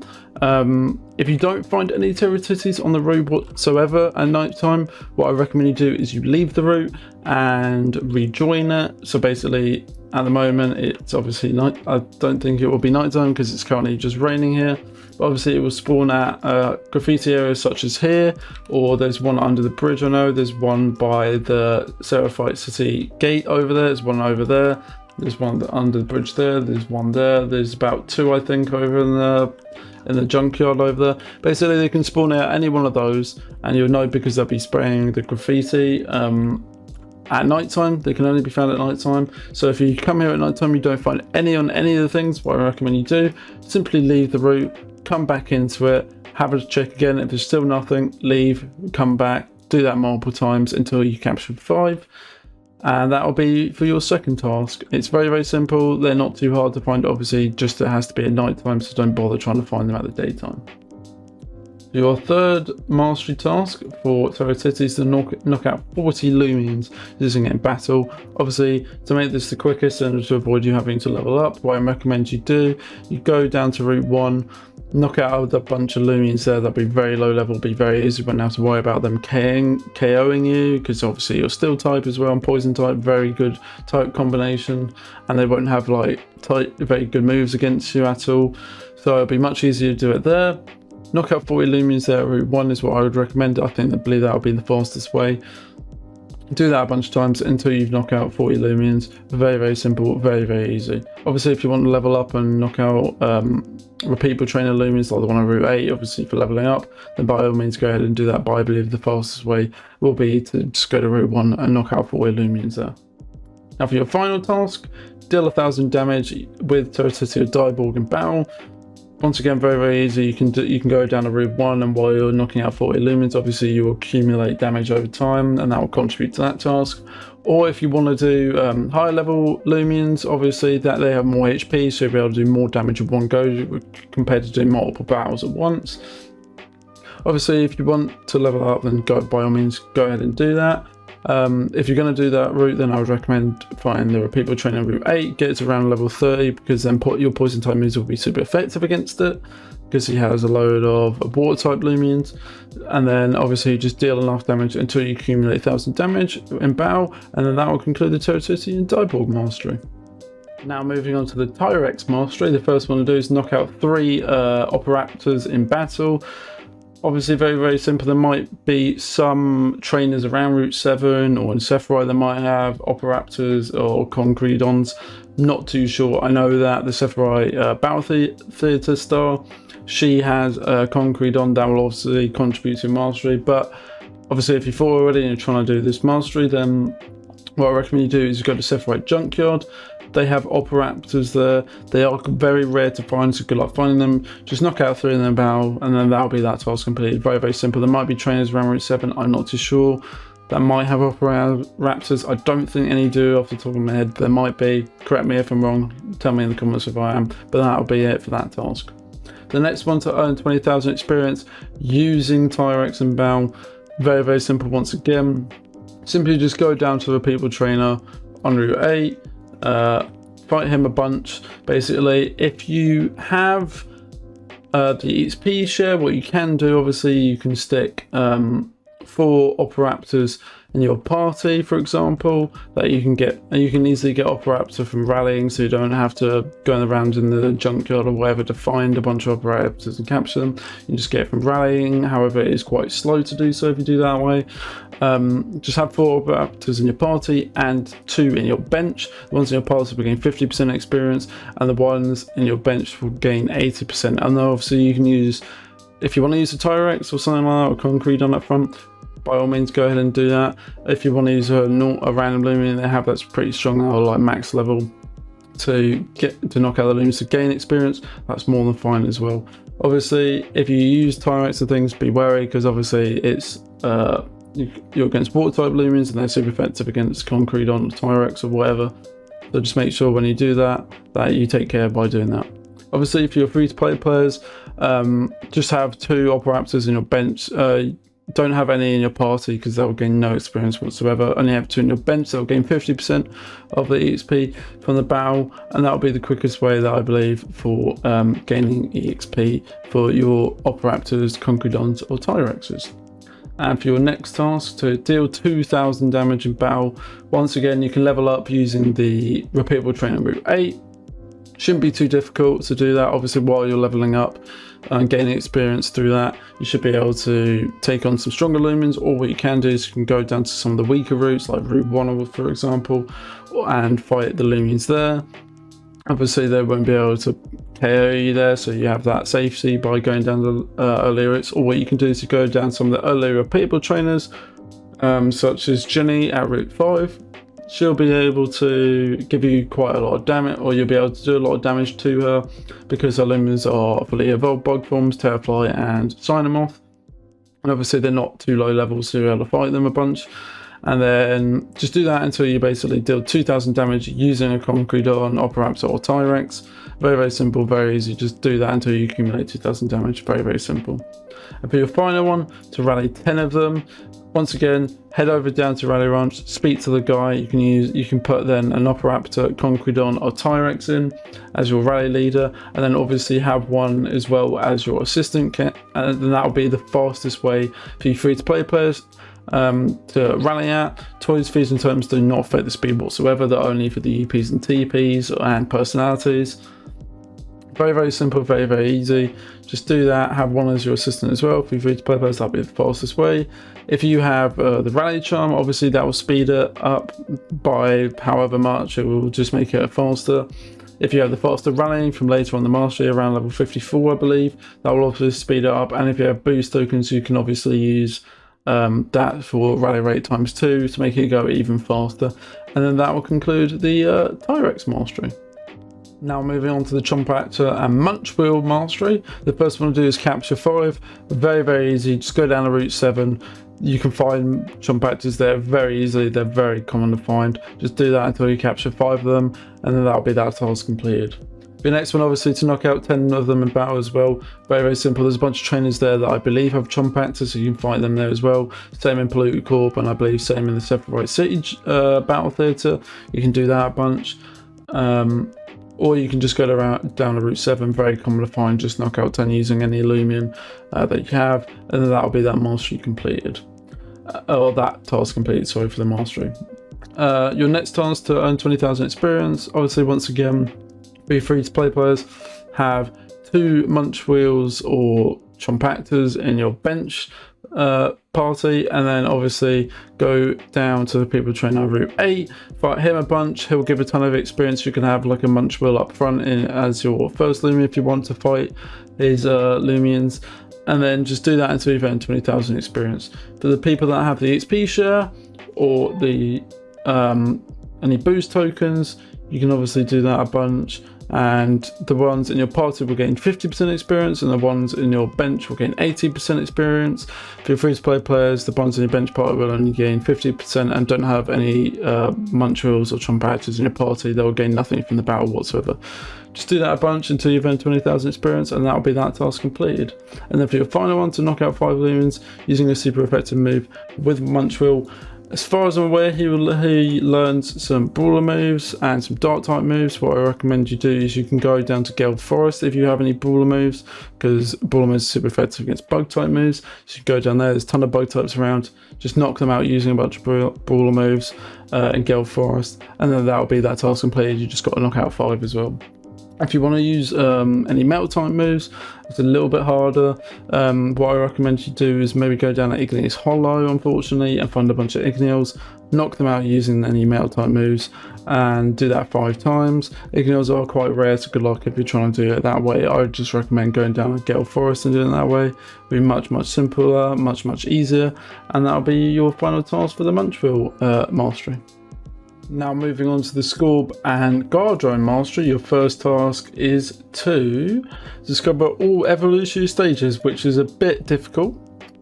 If you don't find any Territis on the route whatsoever at night time, what I recommend you do is you leave the route and rejoin it. So basically at the moment it's obviously night. I don't think it will be night time because it's currently just raining here. But obviously it will spawn at graffiti areas such as here, or there's one under the bridge. I know there's one by the Seraphite City gate over there, there's one over there, there's one under the bridge there, there's one there, there's about 2 I think over in the junkyard over there. Basically they can spawn at any one of those, and you'll know because they'll be spraying the graffiti at night time. They can only be found at night time. So if you come here at night time, you don't find any on any of the things, what I recommend you do, simply leave the route, come back into it, have a check again. If there's still nothing, leave, come back, do that multiple times until you capture 5, and that will be for your second task. It's very simple. They're not too hard to find, obviously, just it has to be at night time, so don't bother trying to find them at the daytime. Your third mastery task for Territi is to knock out 40 Loomians using it in battle. Obviously, to make this the quickest and to avoid you having to level up, what I recommend you do, you go down to Route 1, knock out a bunch of Loomians there. That'll be very low level, be very easy. You won't have to worry about them KOing you, because obviously you're steel type as well and poison type, very good type combination, and they won't have like very good moves against you at all. So it'll be much easier to do it there. Knock out 40 Loomians there at route 1 is what I would recommend. I believe that'll be the fastest way. Do that a bunch of times until you've knocked out 40 Loomians. Very, very simple, very, very easy. Obviously, if you want to level up and knock out repeatable trainer Loomians like the one on Route 8, obviously for leveling up, then by all means go ahead and do that. But I believe the fastest way will be to just go to Route 1 and knock out 40 Loomians there. Now for your final task, deal 1000 damage with Territi Dyeborg in battle. Once again, very, very easy. You can go down to Route 1, and while you're knocking out 40 Loomians, obviously you will accumulate damage over time, and that will contribute to that task. Or if you want to do higher level Loomians, obviously that they have more HP, so you'll be able to do more damage in one go compared to doing multiple battles at once. Obviously, if you want to level up, then by all means go ahead and do that. If you're going to do that route, then I would recommend finding the repeatable trainer Route 8, get it to around level 30, because then your poison type moves will be super effective against it, because he has a load of water type Loomians. And then obviously just deal enough damage until you accumulate 1000 damage in battle, and then that will conclude the Territi and Dyeborg mastery. Now moving on to the Tyrex mastery, the first one to do is knock out 3 Operaptors in battle. Obviously very, very simple. There might be some trainers around Route 7 or in Sephiri that might have Operaptors or Concredons. Not too sure. I know that the Sephiri Battle Theatre star, she has a Concredon that will obviously contribute to mastery. But obviously if you're full already and you're trying to do this mastery, then what I recommend you do is go to Sephiri Junkyard. They have Operaptors there. They are very rare to find, so good luck finding them. Just knock out 3 in their battle, and then that'll be that task completed. Very, very simple. There might be trainers around Route 7, I'm not too sure, that might have Operaptors. I don't think any do off the top of my head. There might be. Correct me if I'm wrong. Tell me in the comments if I am. But that'll be it for that task. The next one to earn 20,000 experience using Tyrex and battle. Very, very simple once again. Simply just go down to the repeatable trainer on Route 8. Fight him a bunch. Basically, if you have the XP share, what you can do, obviously you can stick 4 Operaptors in your party, for example, that you can get, and you can easily get Operaptor from rallying, so you don't have to go around in the junkyard or whatever to find a bunch of Operaptors and capture them. You can just get it from rallying. However, it is quite slow to do so if you do that way. Just have 4 Operaptors in your party and 2 in your bench. The ones in your party will gain 50% experience, and the ones in your bench will gain 80%. And then obviously you can use, if you want to use a Tyrex or something like that, or Concrete on that front, by all means go ahead and do that. If you want to use a random Loomian they have that's pretty strong or like max level to knock out the Loomians to gain experience, that's more than fine as well. Obviously if you use Tyrex and things, be wary, because obviously it's you're against water type Loomians and they're super effective against Concrete on Tyrex or whatever. So just make sure when you do that you take care by doing that. Obviously if you're free to play players, just have 2 Operaptors in your bench. Don't have any in your party because they'll gain no experience whatsoever. Only have 2 in your bench, they'll gain 50% of the EXP from the battle, and that'll be the quickest way that I believe for gaining EXP for your Operaptors, Concredons or Tyrexes. And for your next task, to deal 2000 damage in battle, once again you can level up using the repeatable trainer Route 8. Shouldn't be too difficult to do that. Obviously while you're leveling up and gaining experience through that, you should be able to take on some stronger Loomians, or what you can do is you can go down to some of the weaker routes like Route 1 for example, and fight the Loomians there. Obviously they won't be able to KO you there, so you have that safety by going down the earlier routes. Or what you can do is you go down some of the earlier repeatable trainers, such as Jenny at Route 5. She'll be able to give you quite a lot of damage, or you'll be able to do a lot of damage to her, because her Loomians are fully evolved bug forms, Terrafly and Cyanomoth. And obviously they're not too low levels, so you're able to fight them a bunch. and then just do that until you basically deal 2000 damage using a Concreton, Operaptor or Tyrex. Very, very simple, very easy. Just do that until you accumulate 2000 damage. Very, very simple. And for your final one, to rally 10 of them, once again, head over down to Rally Ranch, speak to the guy. You can put then an Operaptor, Concreton or Tyrex in as your rally leader, and then obviously have one as well as your assistant kit, and then that'll be the fastest way for you free-to-play players to rally at. Toys, fees and terms do not affect the speed whatsoever. They're only for the UPs and TPs and personalities. Very, very simple, very, very easy. Just do that, have one as your assistant as well. For your free-to-play players, that'll be the fastest way. If you have the rally charm, obviously that will speed it up by however much. It will just make it faster. If you have the faster rallying from later on the mastery around level 54, I believe, that will obviously speed it up. And if you have boost tokens, you can obviously use that for rally rate ×2 to make it go even faster. And then that will conclude the Tyrex mastery. Now moving on to the Chompactor and Munchwheel mastery. The first one to do is capture 5. Very, very easy. Just go down to Route 7. You can find Chompactors there very easily. They're very common to find. Just do that until you capture 5 of them, and then that'll be that task completed. The next one, obviously, to knock out 10 of them in battle as well. Very, very simple. There's a bunch of trainers there that I believe have Chompactors, so you can find them there as well. Same in Polluted Corp, and I believe same in the Sephiroth City Battle Theatre. You can do that a bunch. Or you can just go down to Route 7, very common to find, just knock out 10 using any Loomian that you have, and then that'll be that mastery completed. Or that task completed, sorry, for the mastery. Your next task to earn 20,000 experience, obviously once again, be free to play players, have 2 Munchwheels or Chompactors in your bench party, and then obviously go down to the people trainer Route 8, fight him a bunch. He'll give a ton of experience. You can have like a Munchwheel up front in as your first Loomian if you want to fight his Loomians, and then just do that until you've earned 20,000 experience. For the people that have the XP share or the any boost tokens, you can obviously do that a bunch, and the ones in your party will gain 50% experience, and the ones in your bench will gain 80% experience. For your free-to-play players, the ones in your bench party will only gain 50% and don't have any Munchwheels or Chompactors in your party. They will gain nothing from the battle whatsoever. Just do that a bunch until you've earned 20,000 experience, and that'll be that task completed. And then for your final one, to knock out 5 Loomians using a super effective move with Munchwheel. As far as I'm aware, he learns some Brawler moves and some Dark type moves. What I recommend you do is you can go down to Gale Forest if you have any Brawler moves, because Brawler moves are super effective against Bug type moves. So you go down there, there's a ton of Bug types around. Just knock them out using a bunch of Brawler moves in Gale Forest, and then that'll be that task completed. You just got to knock out 5 as well. If you want to use any metal type moves, it's a little bit harder. What I recommend you do is maybe go down to Igneos Hollow, unfortunately, and find a bunch of Igneos, knock them out using any metal type moves, and do that 5 times. Igneos are quite rare, so good luck if you're trying to do it that way. I would just recommend going down to Gale Forest and doing it that way. It'll be much, much simpler, much, much easier, and that'll be your final task for the Munchwheel mastery. Now moving on to the Scorb and Gardrone mastery, your first task is to discover all evolutionary stages, which is a bit difficult.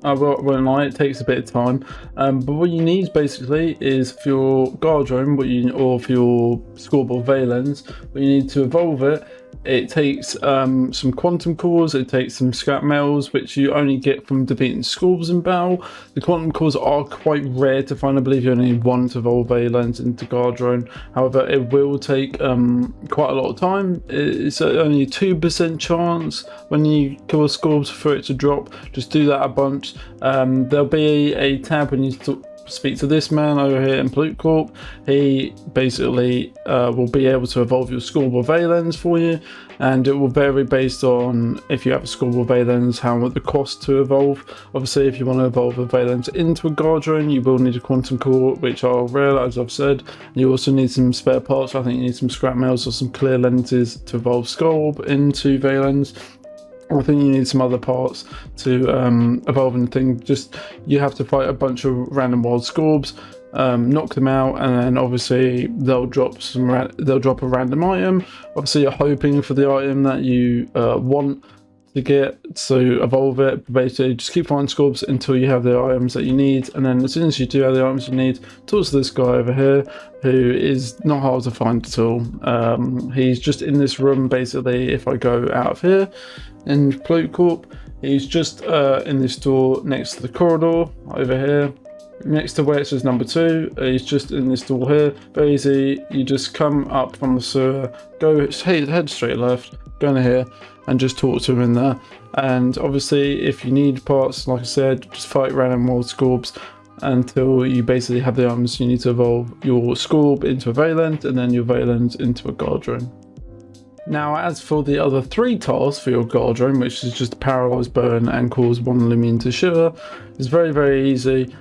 I won't lie, it takes a bit of time. But what you need basically is for your Gardrone, or for your Scorb or Valens, what you need to evolve it. It takes some quantum cores, it takes some scrap metals, which you only get from defeating Scorbs in battle. The quantum cores are quite rare to find. I believe you only need 1 to evolve Valens into Gardrone. However, it will take quite a lot of time. It's only a 2% chance when you kill Scorbs for it to drop. Just do that a bunch. There'll be a tab when you speak to this man over here in Polluted Corp. He basically will be able to evolve your Scorb or Valens for you, and it will vary based on if you have a Scorb or Valens, how much the cost to evolve. Obviously, if you want to evolve a Valens into a Gardrone, you will need a quantum core, which are rare, as I've said. You also need some spare parts. I think you need some scrap metals or some clear lenses to evolve Scorb into Valens. I think you need some other parts to evolve in the thing. Just you have to fight a bunch of random wild Scorbs, knock them out, and then obviously they'll drop a random item. Obviously, you're hoping for the item that you want to evolve it. But basically, just keep finding Scorbs until you have the items that you need, and then as soon as you do have the items you need, towards this guy over here, who is not hard to find at all. He's just in this room. Basically, if I go out of here in Pwucorp, he's just in this door next to the corridor over here. Next to where it says number 2, he's just in this door here. Very easy. You just come up from the sewer, head straight left, go in here, and just talk to him in there. And obviously, if you need parts, like I said, just fight random wild Scorbs until you basically have the items you need to evolve your Scorb into a Valent, and then your Valent into a Guardian. Now, as for the other 3 tasks for your Guardian, which is just paralyze, burn, and cause one Loomian to shiver, it's very, very easy.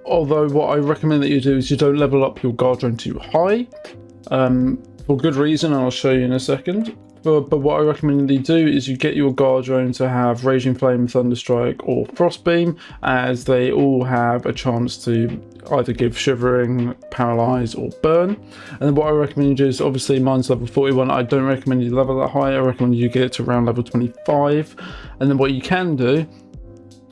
Although what I recommend that you do is you don't level up your Guardian too high, for good reason, and I'll show you in a second. But what I recommend that you do is you get your Guardian to have Raging Flame, Thunderstrike, or Frostbeam, as they all have a chance to either give Shivering, Paralyze, or Burn. And then what I recommend you do is, obviously mine's level 41, I don't recommend you level that high, I recommend you get it to around level 25. And then what you can do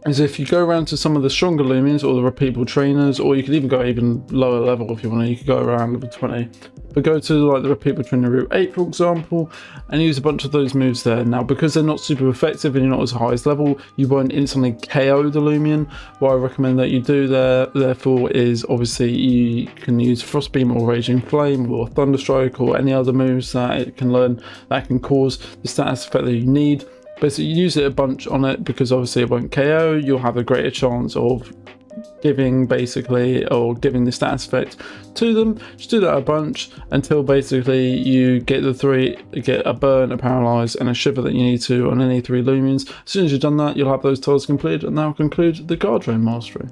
is if you go around to some of the stronger Loomians or the repeatable trainers, or you could even go even lower level if you want to, you could go around level 20. But go to like the repeatable trainer route 8, for example, and use a bunch of those moves there. Now, because they're not super effective and you're not as high as level, you won't instantly KO the Loomian. What I recommend that you do there, therefore, is obviously you can use Frostbeam or Raging Flame or Thunderstrike or any other moves that it can learn that can cause the status effect that you need. Basically, you use it a bunch on it because obviously it won't KO. You'll have a greater chance of giving the status effect to them. Just do that a bunch until basically you get a burn, a paralyze, and a shiver that you need to on any 3 Loomians. As soon as you've done that, you'll have those tasks completed, and that will conclude the Guardian Mastery.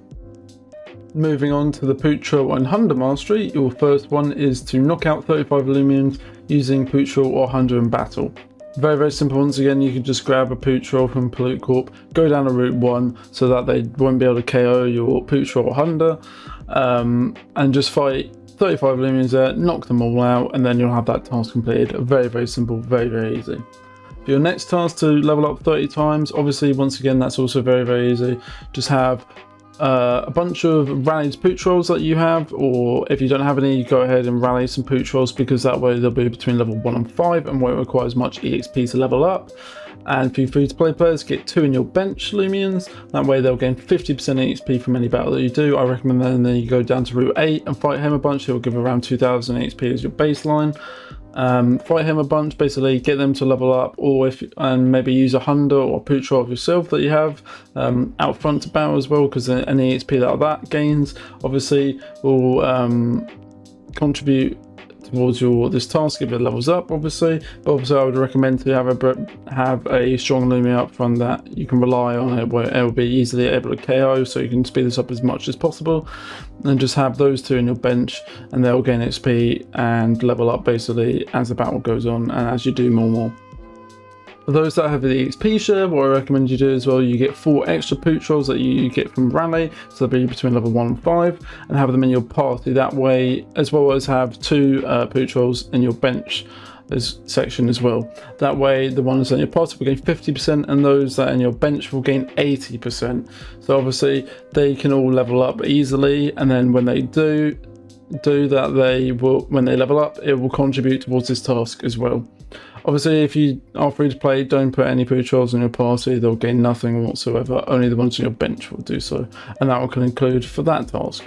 Moving on to the Poochrol and Hunder Mastery, your first one is to knock out 35 Loomians using Poochrol or Hunder in battle. Very, very simple. Once again, you can just grab a Poochrol from Pwucorp, go down to route 1 so that they won't be able to KO your Poochrol or Hunder, and just fight 35 Loomians there, knock them all out, and then you'll have that task completed. Very, very simple, very, very easy. For your next task to level up 30 times, obviously, once again, that's also very, very easy. Just have a bunch of rallied Poochrolls that you have, or if you don't have any, you go ahead and rally some Poochrolls, because that way they'll be between level 1 and 5 and won't require as much EXP to level up. And for you free-to-play players, get 2 in your bench Loomians. That way they'll gain 50% EXP from any battle that you do. I recommend then you go down to route 8 and fight him a bunch. He'll give around 2000 EXP as your baseline. Fight him a bunch, basically get them to level up, or and maybe use a Hunder or a Poochrol of yourself that you have out front to battle as well, because any EXP that gains obviously will contribute towards this task if it levels up, obviously. But obviously I would recommend to have a strong Loomian up front that you can rely on it, where it will be easily able to KO, so you can speed this up as much as possible, and just have those 2 in your bench, and they'll gain XP and level up basically as the battle goes on and as you do more. For those that have the XP share, what I recommend you do as well, you get 4 extra Poochrolls that you get from Rally, so they'll be between level 1 and 5, and have them in your party that way, as well as have 2 Poochrolls in your bench section as well. That way the ones in your party will gain 50% and those that are in your bench will gain 80%. So obviously they can all level up easily, and then when they do that, when they level up, it will contribute towards this task as well. Obviously, if you are free to play, don't put any Poochrolls in your party. They'll gain nothing whatsoever. Only the ones on your bench will do so, and that will conclude for that task.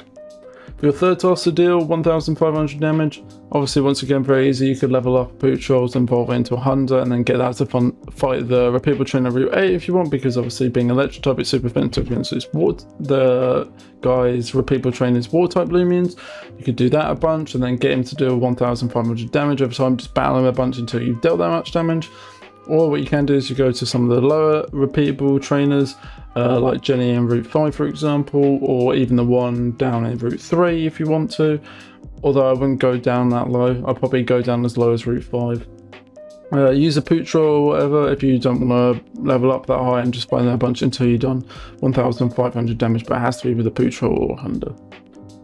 For your third task to deal 1500 damage, obviously once again very easy. You could level up Poochrolls and evolve into a Hunder, and then get that to fight the repeatable trainer route 8 if you want, because obviously being electric type, it's super effective against the guys repeatable trainers water type Loomians. You could do that a bunch and then get him to do 1500 damage over time. Just battle him a bunch until you've dealt that much damage. Or what you can do is you go to some of the lower repeatable trainers, like Jenny in route 5 for example, or even the one down in route 3 if you want to. Although I wouldn't go down that low, I'd probably go down as low as route 5. Use a Poochrol or whatever if you don't want to level up that high, and just find that bunch until you've done 1500 damage, but it has to be with a Poochrol or Hunder.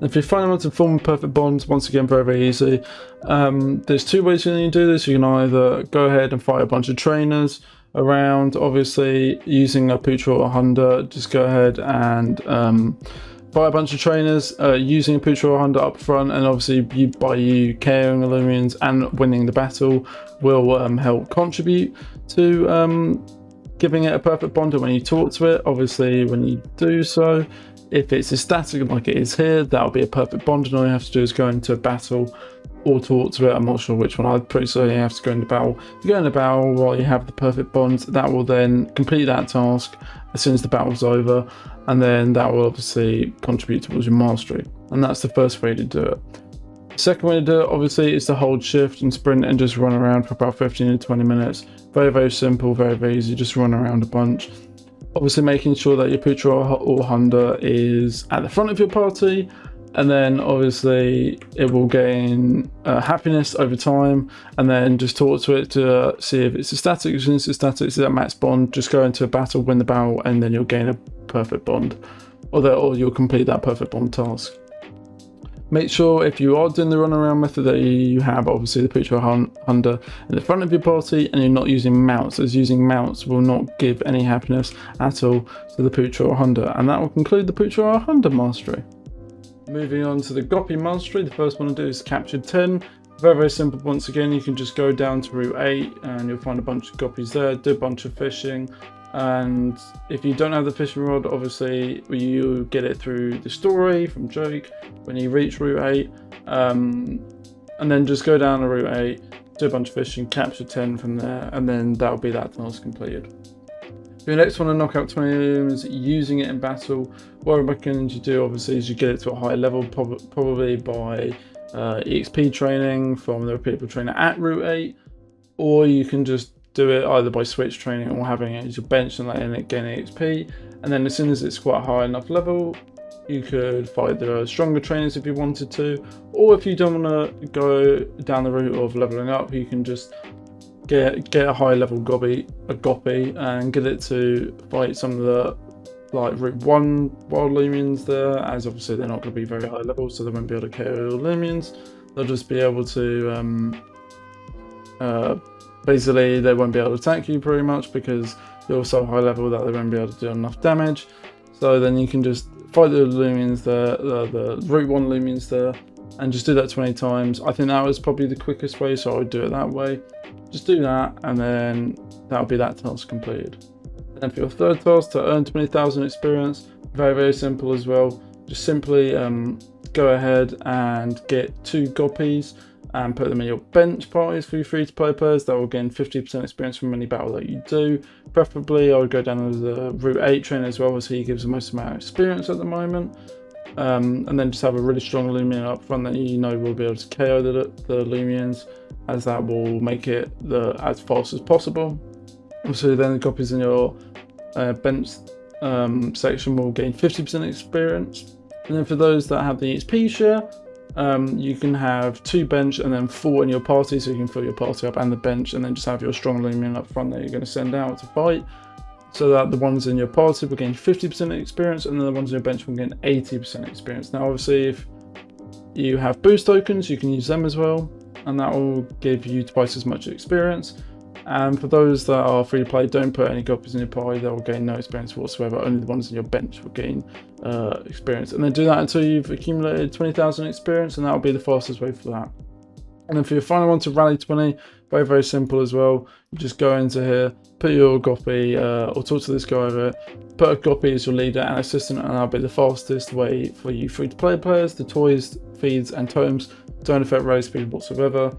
If you find them to form perfect bonds, once again very, very easy. There's 2 ways you can do this. You can either go ahead and fight a bunch of trainers, around. Obviously, using a Poochrol Hunder, just go ahead and buy a bunch of trainers, using a Poochrol Hunder up front, and obviously by you KOing the Loomians and winning the battle will help contribute to giving it a perfect bond. And when you talk to it, obviously when you do so, if it's a static like it is here, that'll be a perfect bond, and all you have to do is go into a battle or talk to it. I'm not sure which one. I'd pretty certain you have to go into battle. If you go into battle while you have the perfect bond, that will then complete that task as soon as the battle's over, and then that will obviously contribute towards your mastery. And that's the first way to do it. The second way to do it, obviously, is to hold shift and sprint and just run around for about 15 to 20 minutes. Very, very simple, very, very easy. Just run around a bunch. Obviously making sure that your Poochrol Hunder is at the front of your party, and then obviously it will gain happiness over time, and then just talk to it to see if it's a static. As soon as it's static, it's that max bond, just go into a battle, win the battle, and then you'll gain a perfect bond, or you'll complete that perfect bond task. Make sure if you are doing the run around method that you have obviously the Poochrol Hunder in the front of your party, and you're not using mounts, as using mounts will not give any happiness at all to the Poochrol Hunder. And that will conclude the Poochrol Hunder mastery. Moving on to the Goppie mastery, the first one to do is capture 10. Very, very simple. Once again, you can just go down to Route 8 and you'll find a bunch of Goppies there, do a bunch of fishing. And if you don't have the fishing rod, obviously you get it through the story from Jake when you reach Route 8, and then just go down to Route 8, do a bunch of fishing, capture 10 from there, and then that'll be that task completed. For your next one to knock out 20 Loomians using it in battle, what I recommend you do obviously is you get it to a high level, probably by EXP training from the repeatable trainer at Route 8, or you can just do it either by switch training or having it as your bench and letting it gain XP. And then as soon as it's quite a high enough level, you could fight the stronger trainers if you wanted to, or if you don't want to go down the route of leveling up, you can just get a high level Goppie and get it to fight some of the like Route 1 wild Loomians there, as obviously they're not going to be very high level, so they won't be able to KO Loomians. They'll just be able to basically they won't be able to attack you pretty much because you're so high level that they won't be able to do enough damage. So then you can just fight the Loomians there, the Route 1 Loomians there, and just do that 20 times. I think that was probably the quickest way, so I would do it that way. Just do that, and then that'll be that task completed. And then for your third task, to earn 20,000 experience, very, very simple as well. Just simply go ahead and get 2 Goppies and put them in your bench parties for your free-to-play players. That will gain 50% experience from any battle that you do. Preferably, I would go down as the Route 8 trainer as well, as he gives the most amount of experience at the moment. And then just have a really strong Loomian up front that you know will be able to KO the Loomians, as that will make it as fast as possible. Obviously, then the Goppies in your bench section will gain 50% experience. And then for those that have the XP share, you can have 2 bench and then 4 in your party, so you can fill your party up and the bench, and then just have your strong Loomian up front that you're going to send out to fight, so that the ones in your party will gain 50% experience and then the ones in your bench will gain 80% experience. Now obviously if you have boost tokens, you can use them as well, and that will give you twice as much experience. And for those that are free to play, don't put any Goppies in your party, they will gain no experience whatsoever. Only the ones in your bench will gain experience. And then do that until you've accumulated 20,000 experience, and that will be the fastest way for that. And then for your final one, to rally 20, very, very simple as well. You just go into here, put your Goppie, or talk to this guy over it, put a Goppie as your leader and assistant, and that'll be the fastest way for you free to play players. The toys, feeds, and totems don't affect rally speed whatsoever.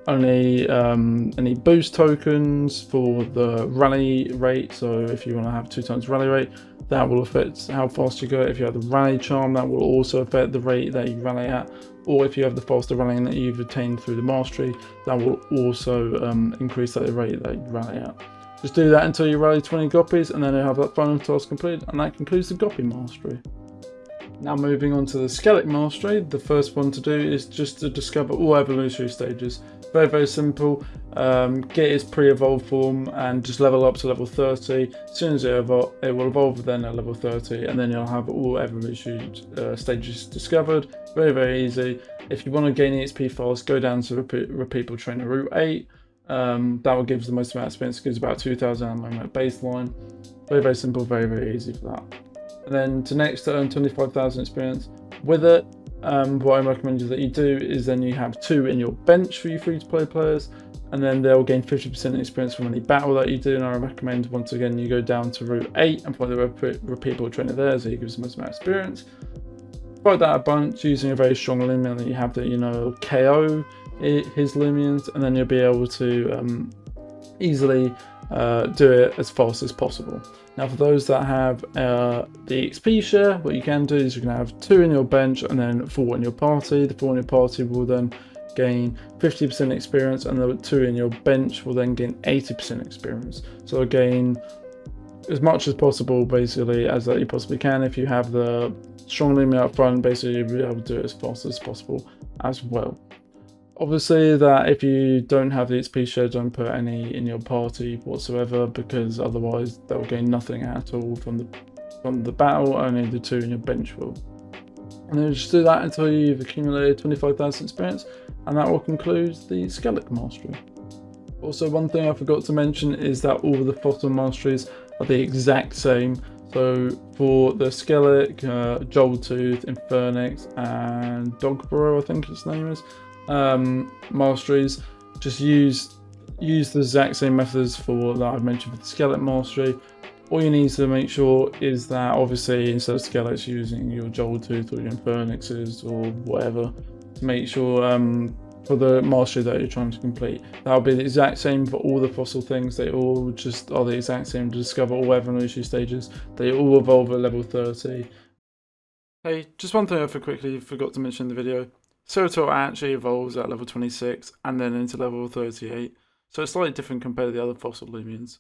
Only any boost tokens for the rally rate, so if you want to have 2 times rally rate, that will affect how fast you go. If you have the rally charm, that will also affect the rate that you rally at, or if you have the faster rallying that you've attained through the mastery, that will also increase that rate that you rally at. Just do that until you rally 20 Goppies, and then you'll have that final task completed, and that concludes the Goppie mastery. Now moving on to the Skeleton mastery, the first one to do is just to discover all evolutionary stages. Very, very simple. Get its pre-evolved form and just level up to level 30. As soon as it will evolve then at level 30, and then you'll have all evolutionary stages discovered. Very, very easy. If you want to gain EXP fast, go down to repeatable trainer Route 8, That will give the most amount of experience. It gives about 2,000 at the moment baseline. Very, very simple, very, very easy for that. And then to next to earn 25,000 experience with it, what I recommend you that you do is then you have 2 in your bench for your free-to-play players, and then they'll gain 50% experience from any battle that you do. And I recommend, once again, you go down to Route 8 and find the repeatable trainer there, so he gives the most amount of experience. Fight that a bunch using a very strong Loomian that you have that, you know, KO his Loomians, and then you'll be able to easily do it as fast as possible. Now, for those that have the XP share, what you can do is you can have 2 in your bench and then 4 in your party. The 4 in your party will then gain 50% experience, and the 2 in your bench will then gain 80% experience. So gain as much as possible, basically, as that you possibly can. If you have the strong Loomian up front, basically you'll be able to do it as fast as possible as well. Obviously, that if you don't have the XP share, don't put any in your party whatsoever, because otherwise they'll gain nothing at all from the battle. Only the 2 in your bench will. And then just do that until you've accumulated 25,000 experience, and that will conclude the Skeleton Mastery. Also, one thing I forgot to mention is that all of the fossil masteries are the exact same. So for the Skeleton, Joltooth, Infernix, and Dogborough, I think its name is, masteries, just use the exact same methods for that I've mentioned for the Skeleton Mastery. All you need to make sure is that, obviously, instead of Skeletons, using your Joltooth or your Infernixes or whatever, to make sure for the mastery that you're trying to complete. That'll be the exact same for all the fossil things. They all just are the exact same to discover all evolutionary stages. They all evolve at level 30. Hey, just one thing I quickly forgot to mention in the video. Ceratool actually evolves at level 26 and then into level 38. So it's slightly different compared to the other fossil Loomians.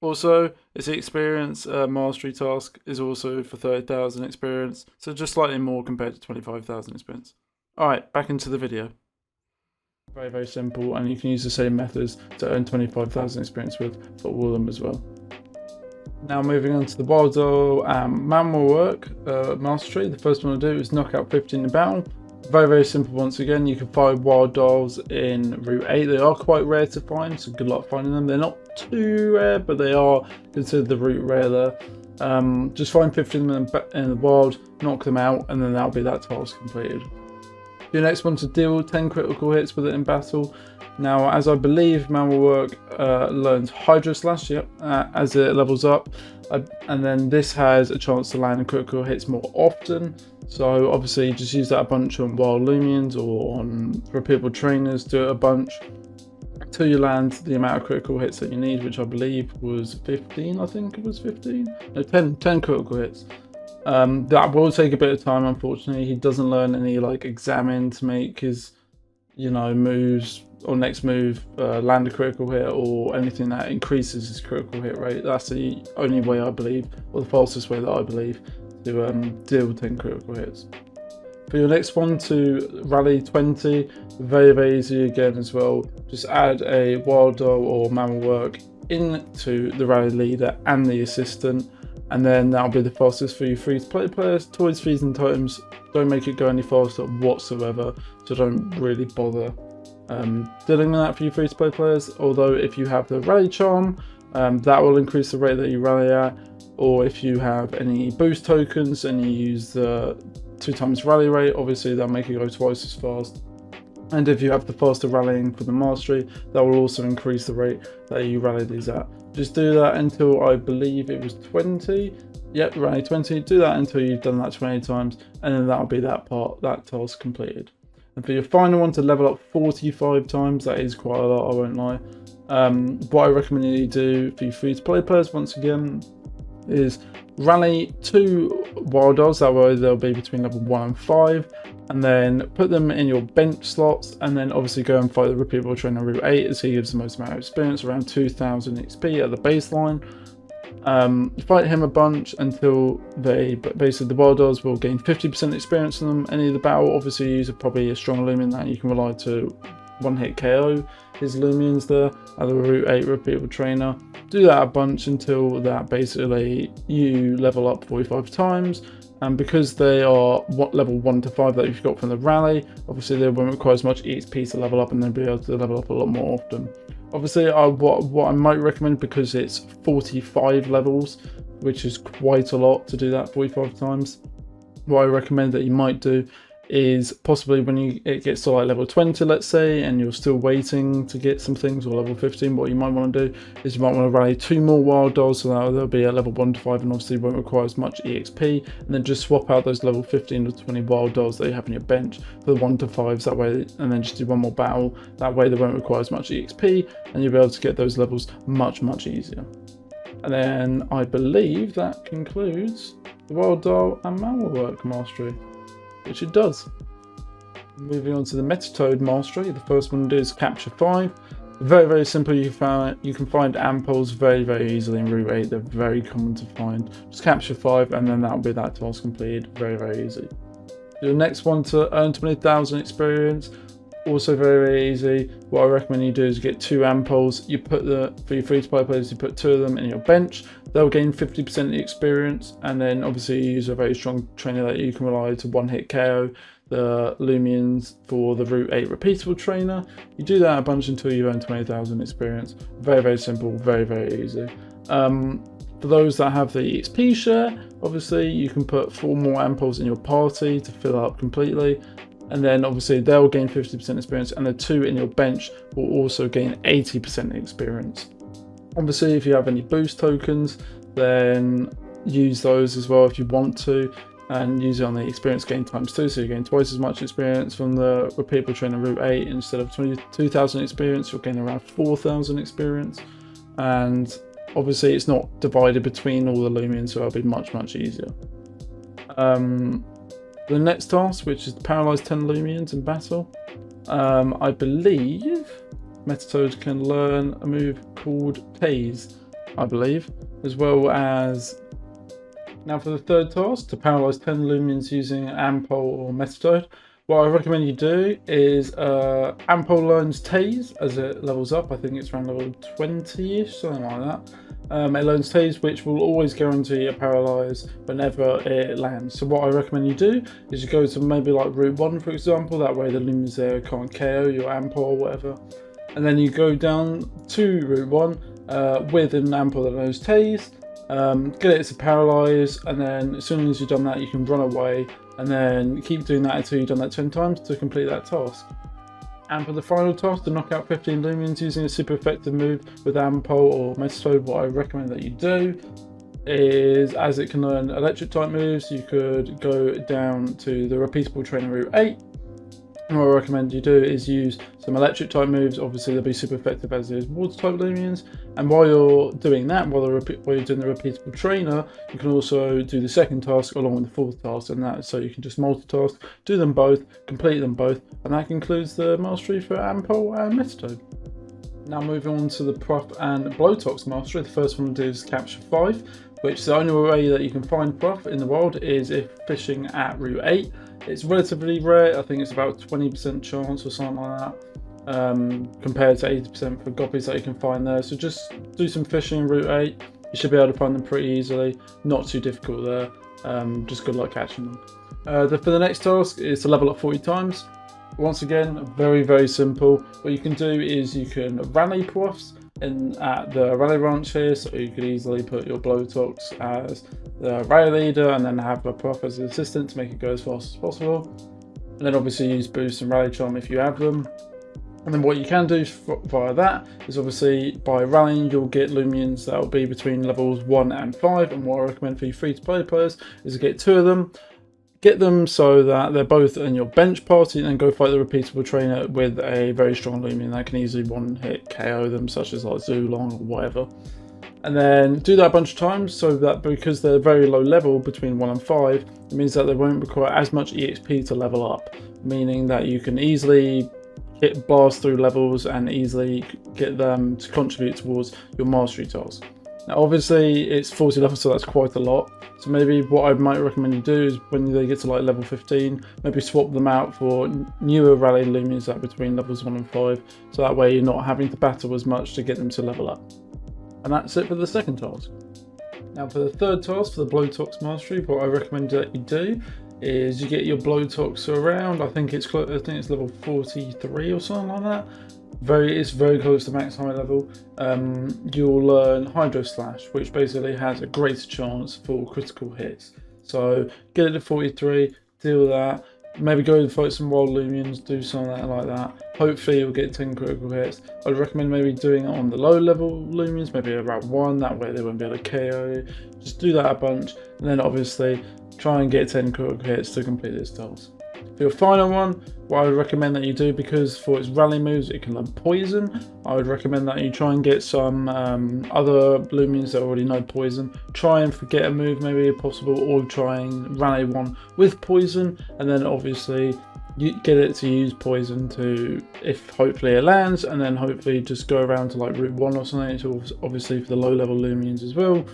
Also, its experience mastery task is also for 30,000 experience, so just slightly more compared to 25,000 experience. Alright, back into the video. Very, very simple, and you can use the same methods to earn 25,000 experience with for all of them as well. Now moving on to the Wiledile Mawamurk mastery. The first one to do is knock out 15 in battle. Very, very simple once again. You can find Wildiles in Route 8. They are quite rare to find, so good luck finding them. They're not too rare, but they are considered the route rare there. Just find 15 in the wild, knock them out, and then that'll be that task completed. Your next one to deal 10 critical hits with it in battle. Now, as I believe Mawamurk learns Hydro Slash, as it levels up, and then this has a chance to land critical hits more often. So obviously just use that a bunch on wild Loomians or on repeatable trainers, do it a bunch until you land the amount of critical hits that you need, which I believe was 15, I think it was 15? No, 10 critical hits. That will take a bit of time, unfortunately. He doesn't learn any like examine to make his, you know, moves or next move land a critical hit or anything that increases his critical hit rate. That's the only way I believe, or the fastest way that I believe, to deal 10 critical hits. For your next one to rally 20, very, very easy again as well. Just add a Wiledile or Mawamurk into the rally leader and the assistant, and then that'll be the fastest for you free-to-play players. Toys, fees and totems don't make it go any faster whatsoever, so don't really bother dealing with that for you free-to-play players. Although if you have the rally charm, that will increase the rate that you rally at, or if you have any boost tokens and you use the 2 times rally rate, obviously that'll make it go twice as fast. And if you have the faster rallying for the mastery, that will also increase the rate that you rally these at. Just do that until I believe it was 20. Yep, rally 20. Do that until you've done that 20 times, and then that'll be that task completed. And for your final one to level up 45 times, that is quite a lot, I won't lie. What I recommend you do for your free-to-play players, once again, is rally 2 Wildiles, that way they'll be between level 1 and 5, and then put them in your bench slots, and then obviously go and fight the repeatable trainer Route 8 as he gives the most amount of experience, around 2,000 XP at the baseline. Fight him a bunch until basically the Wildiles will gain 50% experience on them. Any of the battle, obviously use probably a strong Loomian that you can rely to one-hit KO his Loomians there at the Route 8 repeatable trainer. Do that a bunch until that basically you level up 45 times, and because they are level 1 to 5 that you've got from the rally, obviously they won't require as much XP to level up, and they'll be able to level up a lot more often. Obviously, what I might recommend, because it's 45 levels, which is quite a lot to do that 45 times, what I recommend that you might do is possibly when it gets to like level 20, let's say, and you're still waiting to get some things, or level 15, what you might want to do is you might want to rally 2 more wild dolls, so that they'll be at level 1 to 5 and obviously won't require as much EXP, and then just swap out those level 15 to 20 wild dolls that you have in your bench for the 1 to 5s, that way, and then just do one more battle, that way they won't require as much EXP and you'll be able to get those levels much easier. And then I believe that concludes the Wild Doll and Mawamurk mastery, which it does. Moving on to the Metatoad mastery, the first one is Capture 5. Very simple. You can find Ampoles very easily in Route 8. They're very common to find. Just Capture 5 and then that'll be that task completed. Very easy. The next one to earn 20,000 experience, also very easy. What I recommend you do is get 2 Ampoles. You put for your free-to-play players, you put 2 of them in your bench. They'll gain 50% of the experience, and then obviously you use a very strong trainer that you can rely to one-hit KO the Loomians for the Route 8 repeatable trainer. You do that a bunch until you earn 20,000 experience. Very simple, very easy. For those that have the EXP share, obviously you can put 4 more Ampoles in your party to fill up completely. And then obviously they'll gain 50% experience, and the 2 in your bench will also gain 80% experience. Obviously, if you have any boost tokens, then use those as well if you want to, and use it on the experience gain ×2, so you gain twice as much experience from the repeatable trainer Route 8. Instead of 22,000 experience, you'll gain around 4,000 experience. And obviously it's not divided between all the Loomians, so it'll be much easier. The next task, which is to paralyze 10 Loomians in battle, I believe Metatoad can learn a move called Tase, I believe, as well as... Now for the third task, to paralyze 10 Loomians using Ampole or Metatoad, what I recommend you do is Ampole learns Tase as it levels up. I think it's around level 20-ish, something like that. It learns Tase, which will always guarantee a paralyze whenever it lands. So what I recommend you do is you go to maybe like Route 1, for example, that way the Loomians there can't KO your Ampole or whatever. And then you go down to Route 1 with an Ampole that knows Tase, get it to paralyze, and then as soon as you've done that you can run away, and then keep doing that until you've done that 10 times to complete that task. And for the final task, to knock out 15 Loomians using a super effective move with Ampole or Metatoad, what I recommend that you do is, as it can learn electric type moves, you could go down to the repeatable trainer Route 8. And what I recommend you do is use some electric type moves. Obviously they'll be super effective as is water type Loomians, and while you're doing that, while you're doing the repeatable trainer, you can also do the second task along with the fourth task, and that so you can just multitask, do them both, complete them both, and that concludes the mastery for Ampole and Metatoad. Now moving on to the Pwuff and Bloatox mastery, the first one is Capture 5, which the only way that you can find Pwuff in the wild is if fishing at Route 8. It's relatively rare. I think it's about 20% chance or something like that, compared to 80% for Goppies that you can find there. So just do some fishing in Route 8. You should be able to find them pretty easily. Not too difficult there. Just good luck catching them. For the next task is to level up 40 times. Once again, very simple. What you can do is you can rally Pwuffs at the rally ranch here, so you could easily put your Bloatox as the rally leader and then have a Pwuff as an assistant to make it go as fast as possible. And then obviously use boost and rally charm if you have them. And then what you can do via that is obviously by rallying you'll get Loomians that will be between levels 1 and 5, and what I recommend for you free to play players is to get 2 of them. Get them so that they're both in your bench party, and then go fight the repeatable trainer with a very strong Loomian that can easily one-hit KO them, such as like Zulong or whatever. And then do that a bunch of times, so that because they're very low level between 1 and 5, it means that they won't require as much EXP to level up, meaning that you can easily blast through levels and easily get them to contribute towards your mastery task. Now obviously it's 40 levels, so that's quite a lot. So maybe what I might recommend you do is when they get to like level 15, maybe swap them out for newer rally Loomians that between levels 1 and 5. So that way you're not having to battle as much to get them to level up. And that's it for the second task. Now for the third task, for the Bloatox mastery, what I recommend that you do is you get your Bloatox around, I think it's level 43 or something like that. It's very close to max high level. You'll learn Hydro Slash, which basically has a greater chance for critical hits. So get it to 43, deal with that. Maybe go and fight some wild Loomians, do something like that. Hopefully you'll get 10 critical hits. I'd recommend maybe doing it on the low level Loomians, maybe around 1, that way they won't be able to KO. Just do that a bunch, and then obviously try and get 10 critical hits to complete this task. For your final one, what I would recommend that you do, because for its rally moves it can learn poison, I would recommend that you try and get some other Loomians that already know poison. Try and forget a move maybe if possible, or try and rally one with poison, and then obviously you get it to use poison to, if hopefully it lands, and then hopefully just go around to like route 1 or something. So obviously for the low level Loomians as well,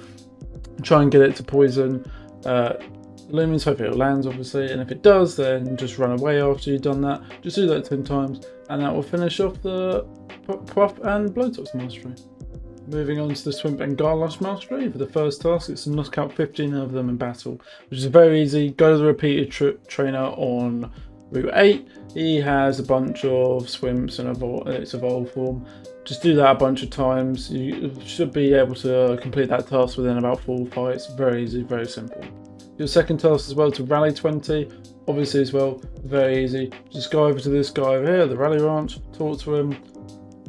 try and get it to poison Loomians, hopefully it lands obviously, and if it does then just run away after you've done that. Just do that 10 times and that will finish off the Pwuff and Bloatox mastery. Moving on to the Swimp and Garbantis mastery. For the first task, it's to knock out 15 of them in battle, which is very easy. Go to the repeated trainer on route 8. He has a bunch of Swimps in its evolved form. Just do that a bunch of times. You should be able to complete that task within about 4 fights. Very easy, very simple. Your second task as well, to rally 20, obviously as well, very easy. Just go over to this guy over here, the rally ranch, talk to him,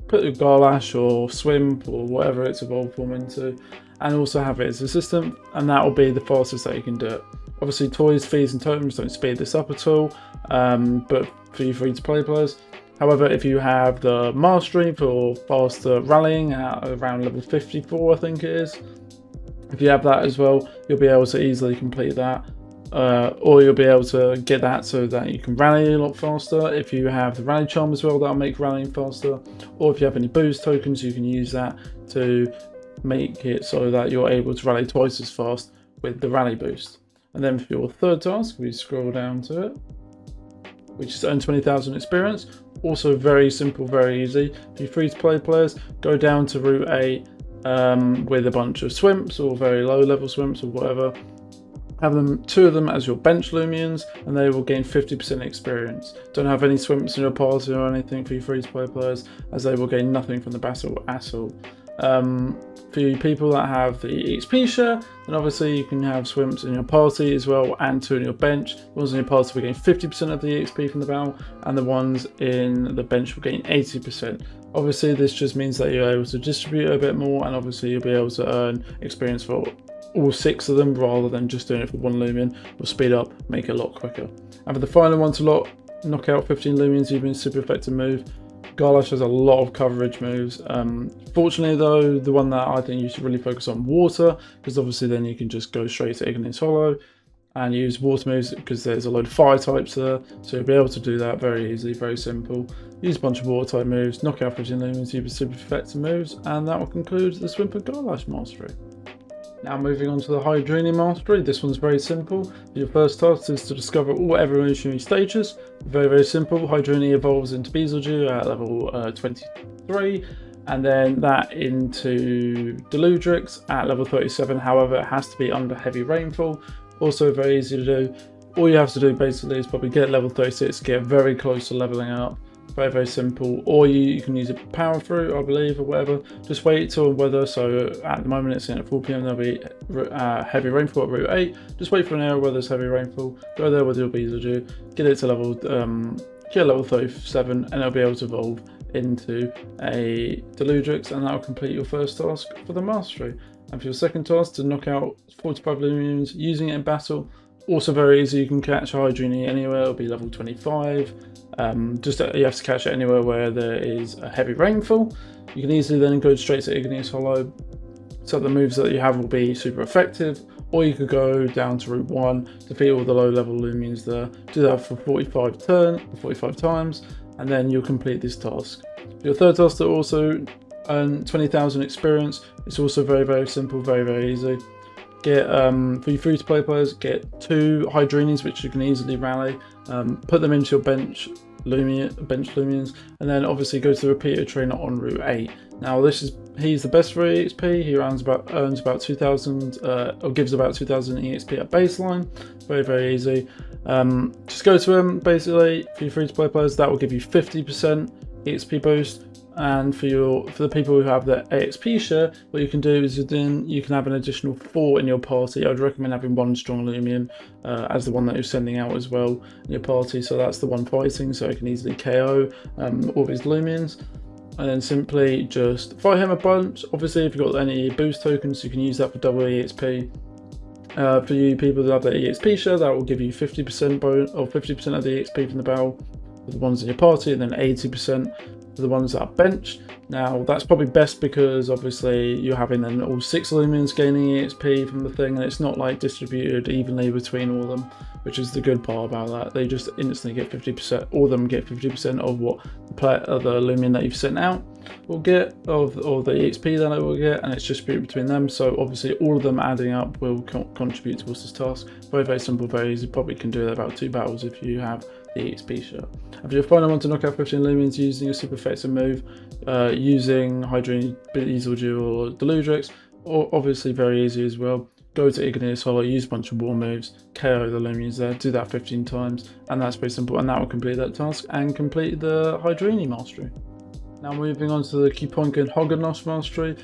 put your Garbantis or Swimp or whatever it's evolved form into, and also have it as assistant, and that will be the fastest that you can do it. Obviously toys, fees and totems don't speed this up at all, but for you free-to-play players. However, if you have the mastery for faster rallying at around level 54 I think it is, if you have that as well, you'll be able to easily complete that, or you'll be able to get that so that you can rally a lot faster. If you have the rally charm as well, that'll make rallying faster, or if you have any boost tokens, you can use that to make it so that you're able to rally twice as fast with the rally boost. And then for your third task, we scroll down to it, which is earn 20,000 experience. Also very simple, very easy. For you free-to-play players, go down to route 8 with a bunch of Swimps or very low level Swimps or whatever. Have them, 2 of them as your bench Loomians, and they will gain 50% experience. Don't have any Swimps in your party or anything for you free-to-play players, as they will gain nothing from the battle at all. For you people that have the EXP share, then obviously you can have Swimps in your party as well, and 2 in your bench. The ones in your party will gain 50% of the EXP from the battle, and the ones in the bench will gain 80%. Obviously this just means that you're able to distribute a bit more, and obviously you'll be able to earn experience for all 6 of them rather than just doing it for 1 Loomian. Will speed up, make it a lot quicker. And for the final one to knock out 15 Loomians using a super effective move, Garbantis has a lot of coverage moves. Fortunately though, the one that I think you should really focus on, water, because obviously then you can just go straight to Igneous Hollow and use water moves, because there's a load of fire types there, so you'll be able to do that very easily, very simple. Use a bunch of water type moves, knock out 15 Loomians, use super effective moves, and that will conclude the Swimp and Garbantis mastery. Now moving on to the Hydrini mastery. This one's very simple. Your first task is to discover all evolutionary stages. Very, very simple. Hydrini evolves into Beetlejuice at level 23, and then that into Deludrix at level 37. However, it has to be under heavy rainfall. Also very easy to do. All you have to do basically is probably get level 36, get very close to leveling up. Very, very simple. Or you can use a power through, I believe, or whatever. Just wait till weather. So at the moment it's in at 4 PM, there'll be heavy rainfall at route 8. Just wait for an area where there's heavy rainfall. Go there with your Beetlejuice, get it to level 37, and it'll be able to evolve into a Deludrix, and that'll complete your first task for the mastery. And for your second task, to knock out 45 Loomians using it in battle. Also very easy, you can catch Hydrini anywhere, it'll be level 25. You have to catch it anywhere where there is a heavy rainfall. You can easily then go straight to Igneous Hollow, so the moves that you have will be super effective, or you could go down to route 1, defeat all the low level Loomians there, do that for 45 times, and then you'll complete this task. For your third task to also earn 20,000 experience, it's also very, very simple, very, very easy. Get for your free-to-play players, get 2 Hydrinis which you can easily rally. Put them into your bench Loomians, and then obviously go to the repeater trainer on route 8. Now he's the best for EXP. He earns about 2,000 or gives about 2,000 EXP at baseline. Very, very easy. Just go to him basically. For your free-to-play players, that will give you 50% EXP boost. And for the people who have the AXP share, what you can do is then you can have an additional 4 in your party. I'd recommend having 1 strong Loomian as the one that you're sending out as well in your party. So that's the one fighting, so it can easily KO all these Loomians. And then simply just fight him a bunch. Obviously, if you've got any boost tokens, you can use that for double EXP. For you people that have the EXP share, that will give you 50% bonus, or 50% of the EXP from the battle for the ones in your party, and then 80% for the ones that are benched. Now, that's probably best because obviously you're having then all 6 Loomians gaining EXP from the thing, and it's not like distributed evenly between all of them, which is the good part about that. They just instantly get 50%, all of them get 50% of what the Loomian that you've sent out will get, or the EXP that it will get, and it's distributed between them. So obviously all of them adding up will contribute towards this task. Very, very simple, very easy. Probably can do that about 2 battles if you have the EXP share. If you finally want to knock out 15 Loomians using a super effective move, using Hydrini EVO or Deludrix, or obviously very easy as well. Go to Igneous Hollow, use a bunch of war moves, KO the Loomians there, do that 15 times, and that's very simple, and that will complete that task and complete the Hydrini mastery. Now moving on to the Cupoink Hoganosh mastery.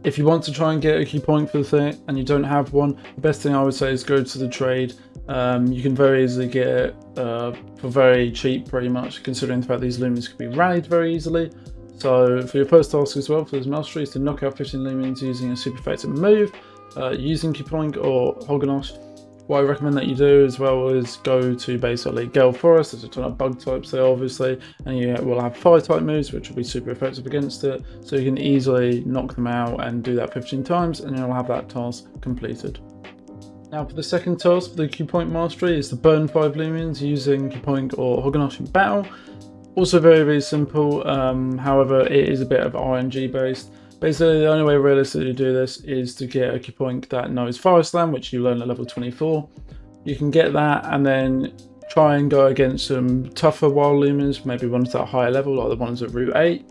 If you want to try and get a Cupoink for the thing and you don't have one, the best thing I would say is go to the trade. You can very easily get it for very cheap, pretty much, considering the fact these Loomians can be rallied very easily. So for your first task as well for this mastery is to knock out 15 Loomians using a super effective move, using Cupoink or Hoganosh. What I recommend that you do as well is go to basically Gale Forest. There's a ton of bug types there obviously, and you will have fire type moves which will be super effective against it, so you can easily knock them out and do that 15 times and you'll have that task completed. Now for the second task for the Cupoink mastery is to burn 5 Loomians using Cupoink or Hoganosh in battle. Also very, very simple, however it is a bit of RNG based. Basically, the only way realistically to do this is to get a Cupoink that knows Forest Slam, which you learn at level 24. You can get that and then try and go against some tougher wild Loomians, maybe ones that are higher level, like the ones at Route 8.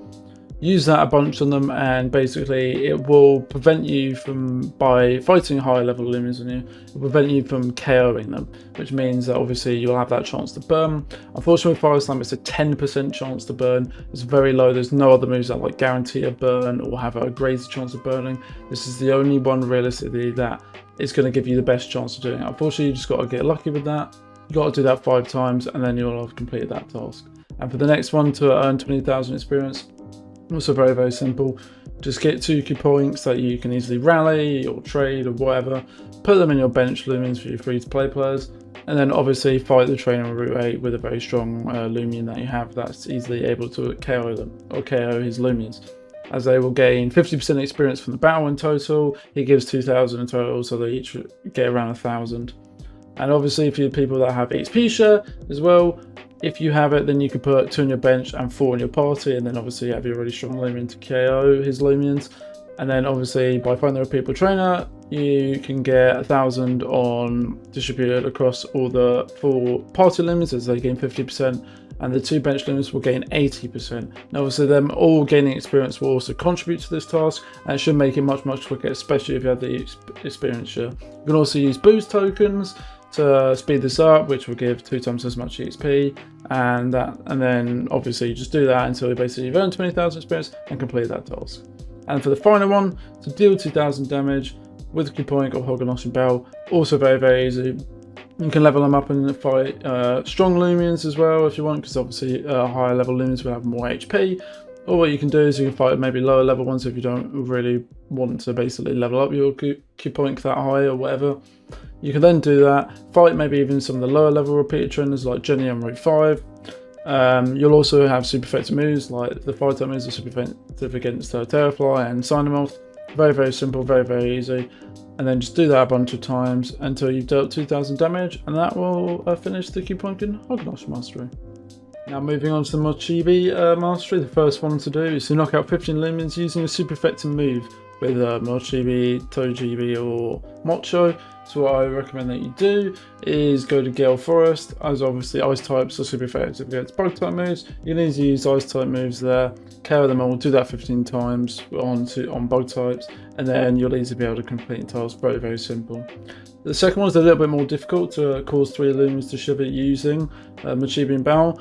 Use that a bunch on them, and basically it will prevent you from, by fighting higher level Loomians on you, it will prevent you from KOing them, which means that obviously you'll have that chance to burn. Unfortunately with Fire Slam it's a 10% chance to burn. It's very low. There's no other moves that like guarantee a burn or have a greater chance of burning. This is the only one realistically that is going to give you the best chance of doing it. Unfortunately you just got to get lucky with that. You got to do that 5 times and then you'll have completed that task. And for the next one, to earn 20,000 experience, also very, very simple. Just get 2 Cupoinks that you can easily rally or trade or whatever. Put them in your bench Loomians for your free-to-play players. And then obviously fight the trainer on Route 8 with a very strong Loomian that you have that's easily able to KO them, or KO his Loomians. As they will gain 50% experience from the battle in total. He gives 2,000 in total, so they each get around 1,000. And obviously for the people that have XP share as well, if you have it, then you can put 2 on your bench and 4 in your party, and then obviously you have your really strong Loomian to KO his Loomians. And then obviously by finding a people trainer, you can get 1,000 on distributed across all the 4 party Loomians as they gain 50%, and the 2 bench Loomians will gain 80%. Now obviously them all gaining experience will also contribute to this task, and it should make it much, much quicker, especially if you have the experience share. You can also use boost tokens to speed this up, which will give 2 times as much XP, and then obviously you just do that until you basically you've earned 20,000 experience and complete that task. And for the final one, to deal 2,000 damage with Cupoink or Hoganosh and Bell, also very, very easy. You can level them up and fight strong Loomians as well if you want, because obviously higher level Loomians will have more HP. Or what you can do is you can fight maybe lower level ones if you don't really want to basically level up your Cupoink that high or whatever. You can then do that, fight maybe even some of the lower level repeated trainers like Jenny on Route 5. You'll also have super effective moves like the fire type moves are super effective against Terrafly and Cyanomoth. Very, very simple, very, very easy. And then just do that a bunch of times until you've dealt 2,000 damage, and that will finish the Cupoink and Hoganosh mastery. Now moving on to the Mochibi mastery, the first one to do is to knock out 15 Loomians using a super effective move with Mochibi, Tojibi or Mocho. So what I recommend that you do is go to Gale Forest, as obviously ice types are super effective against bug type moves. You can easily use ice type moves there, KO them all, do that 15 times on bug types, and then you'll easily be able to complete the task. Very, very simple. The second one is a little bit more difficult to cause 3 Loomians to shiver using Mochibi and Bow.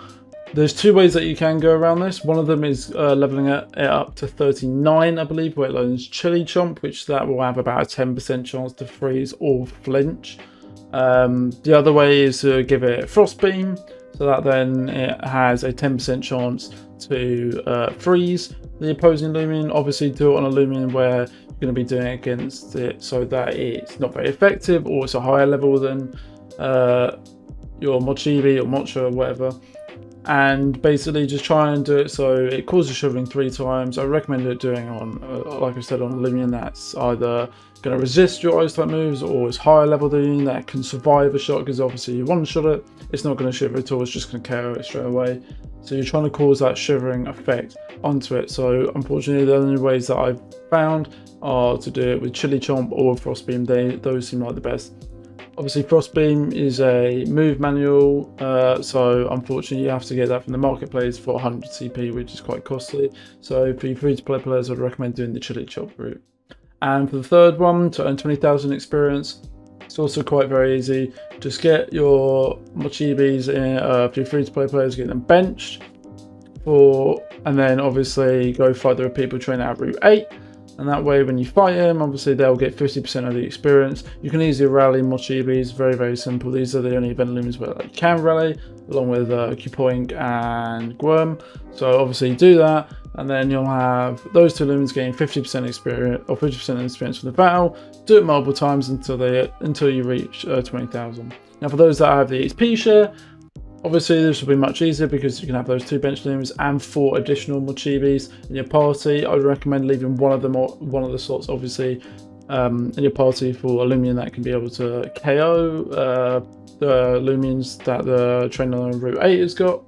There's two ways that you can go around this. One of them is leveling it up to 39, I believe, where it learns Chili Chomp, which that will have about a 10% chance to freeze or flinch. The other way is to give it Frost Beam, so that then it has a 10% chance to freeze the opposing Loomian. Obviously do it on a Loomian where you're going to be doing it against it so that it's not very effective, or it's a higher level than your Mochibi or Mocha or whatever. And basically just try and do it so it causes shivering 3 times. I recommend it doing on, like I said, on a Loomian that's either going to resist your ice type moves or is higher level Loomian that can survive a shot, because obviously you one shot it, it's not going to shiver at all, it's just going to KO it straight away. So you're trying to cause that shivering effect onto it. So unfortunately the only ways that I've found are to do it with Chili Chomp or Frost Beam. Those seem like the best. Obviously Frost Beam is a move manual, so unfortunately you have to get that from the marketplace for 100 CP, which is quite costly. So for your free-to-play players, I'd recommend doing the Chili Chomp route. And for the third one, to earn 20,000 experience, it's also quite very easy. Just get your Mochibis in, for your free-to-play players, get them benched, and then obviously go fight the people trainer at Route 8. And that way when you fight him, obviously they'll get 50% of the experience. You can easily rally Mochibis, very, very simple. These are the only event Loomians where you can rally, along with Cupoink and Gwurm. So obviously you do that, and then you'll have those two Loomians getting 50% experience, or 50% experience from the battle. Do it multiple times until you reach 20,000. Now for those that have the XP share, obviously this will be much easier because you can have those 2 bench Loomians and 4 additional Mochibis in your party. I would recommend leaving one of them, or one of the slots obviously in your party for a Loomian that can be able to KO the Loomians that the trainer on Route 8 has got,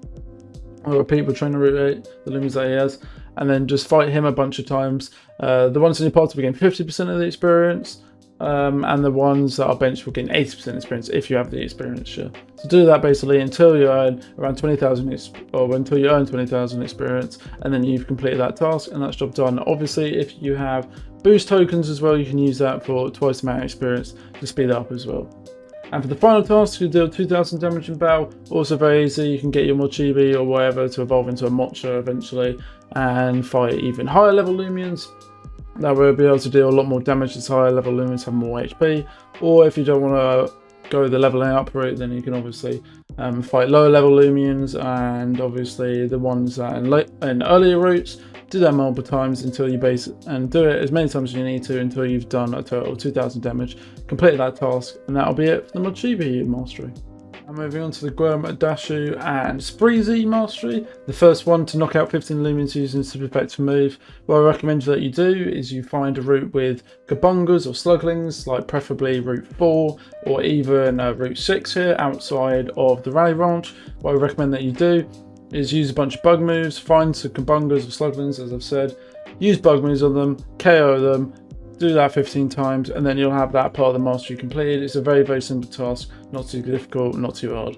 or a people trainer Route 8, the Loomians that he has, and then just fight him a bunch of times. The ones in your party will gain 50% of the experience, and the ones that are benched will gain 80% experience if you have the experience share. So do that basically until you earn around 20,000, or until you earn 20,000 experience, and then you've completed that task and that's job done. Obviously, if you have boost tokens as well, you can use that for twice the amount of experience to speed up as well. And for the final task, you deal 2,000 damage in battle. Also very easy. You can get your Mochibi or whatever to evolve into a Mocha eventually and fight even higher level Loomians. That will be able to deal a lot more damage as higher level Loomians have more HP. Or if you don't want to go the leveling up route, then you can obviously fight lower level Loomians, and obviously the ones that in earlier routes. Do that multiple times until you base it, and do it as many times as you need to until you've done a total of 2,000 damage, completed that task, and that'll be it for the Mochibi mastery. And moving on to the Gwurm, Dashu and Spreezy mastery. The first one, to knock out 15 Loomians using a super effective move. What I recommend that you do is you find a route with Gabungas or Sluglings, like preferably Route 4 or even Route 6 here outside of the Rally Ranch. What I recommend that you do is use a bunch of bug moves, find some Gabungas or Sluglings, as I've said, use bug moves on them, KO them, do that 15 times, and then you'll have that part of the mastery completed. It's a very, very simple task, not too difficult, not too hard.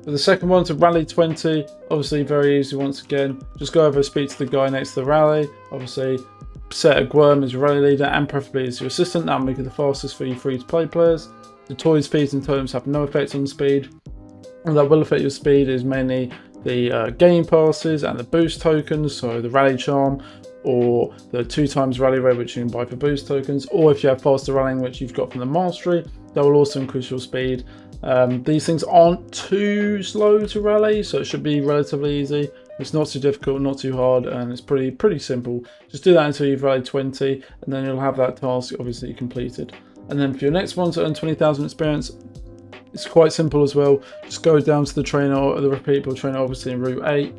For the second one, to rally 20, obviously very easy once again. Just go over and speak to the guy next to the rally. Obviously, set a Gwurm as your rally leader and preferably as your assistant. That'll make it the fastest for you free-to-play players. The toys, feeds, and totems have no effect on speed. And that will affect your speed is mainly the game passes and the boost tokens, so the rally charm or the 2 times rally rate, which you can buy for boost tokens, or if you have faster rallying, which you've got from the mastery, that will also increase your speed. These things aren't too slow to rally, so it should be relatively easy. It's not too difficult, not too hard, and it's pretty simple. Just do that until you've rallied 20, and then you'll have that task obviously completed. And then for your next one, to earn 20,000 experience, it's quite simple as well. Just go down to the trainer, or the repeatable trainer, obviously in Route 8.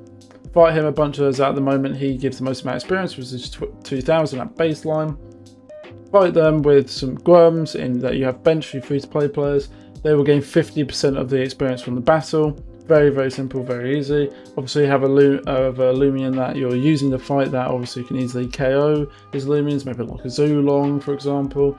Fight him a bunch of those. At the moment, he gives the most amount of experience, which is 2,000 at baseline. Fight them with some Gwurms in that you have bench for free-to-play players. They will gain 50% of the experience from the battle. Very, very simple, very easy. Obviously, you have a Loomian that you're using to fight that obviously you can easily KO his Loomians, maybe like a Zulong, for example.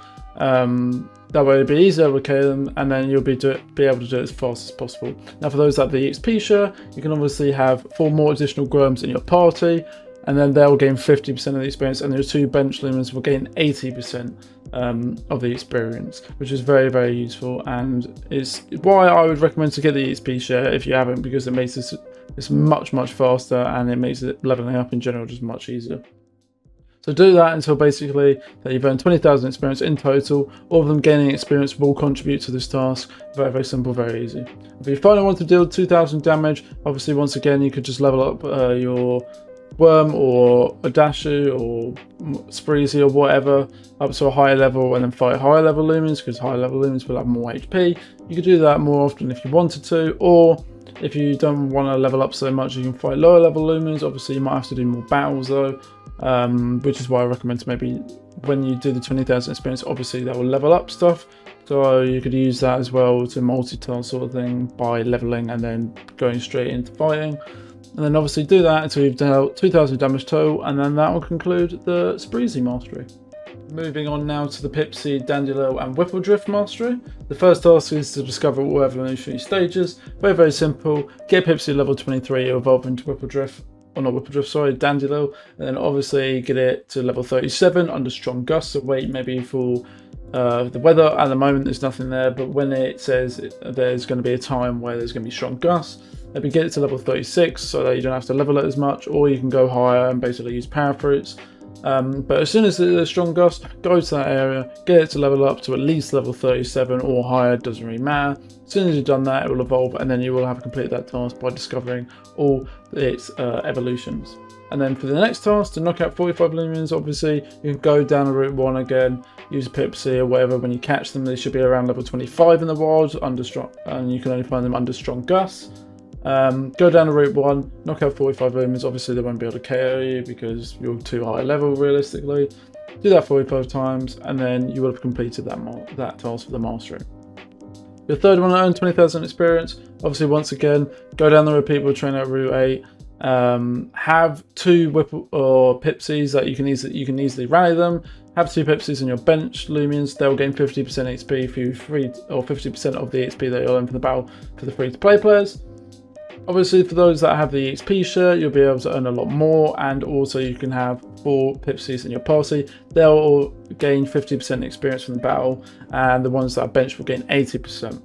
That way it'll be easier to KO them, and then you'll be able to do it as fast as possible. Now for those that have the XP share, you can obviously have 4 more additional Gwurms in your party, and then they'll gain 50% of the experience, and your 2 bench Loomians will gain 80%. of the experience, which is very, very useful, and it's why I would recommend to get the EXP share if you haven't, because it makes it's much faster, and it makes it leveling up in general just much easier. So do that until basically that you've earned 20,000 experience in total. All of them gaining experience will contribute to this task. Very, very simple, very easy. If you finally want to deal 2,000 damage, obviously once again you could just level up your Worm or a Dashu or Spreezy or whatever up to a higher level, and then fight higher level Loomians, because higher level Loomians will have more HP. You could do that more often if you wanted to, or if you don't want to level up so much, you can fight lower level Loomians. Obviously you might have to do more battles though, which is why I recommend to maybe when you do the 20,000 experience, obviously that will level up stuff. So you could use that as well to multitask sort of thing by leveling and then going straight into fighting. And then obviously do that until you've dealt 2,000 damage total, and then that will conclude the Spreezy mastery. Moving on now to the Pipsee, Dandelion and Whipple mastery. The first task is to discover all evolutionary stages. Very, very simple. Get Pipsee level 23, it'll evolve into Dandelion, and then obviously get it to level 37 under Strong Gust. So wait maybe for the weather. At the moment there's nothing there, but when it says there's going to be a time where there's going to be Strong Gust, maybe get it to level 36 so that you don't have to level it as much, or you can go higher and basically use Parafruits. But as soon as there's Strong Gust, go to that area, get it to level up to at least level 37 or higher, doesn't really matter. As soon as you've done that, it will evolve, and then you will have completed that task by discovering all its evolutions. And then for the next task, to knock out 45 Loomians, obviously you can go down to Route 1 again, use Pipsee or whatever. When you catch them, they should be around level 25 in the wild, and you can only find them under Strong Gust. Go down to Route 1, knock out 45 Loomians. Obviously they won't be able to KO you because you're too high level realistically. Do that 45 times, and then you will have completed that task for the mastery. Your third one, earn 20,000 experience. Obviously once again, go down the repeatable trainer at Route 8. Have 2 Whipple or Pipsees that you can easily rally them. Have 2 Pipsees on your bench Loomians. They'll gain 50% XP for you free, or 50% of the XP that you'll earn from the battle for the free to play players. Obviously for those that have the XP share, you'll be able to earn a lot more, and also you can have 4 Pipsees in your party. They'll all gain 50% experience from the battle, and the ones that are benched will gain 80%.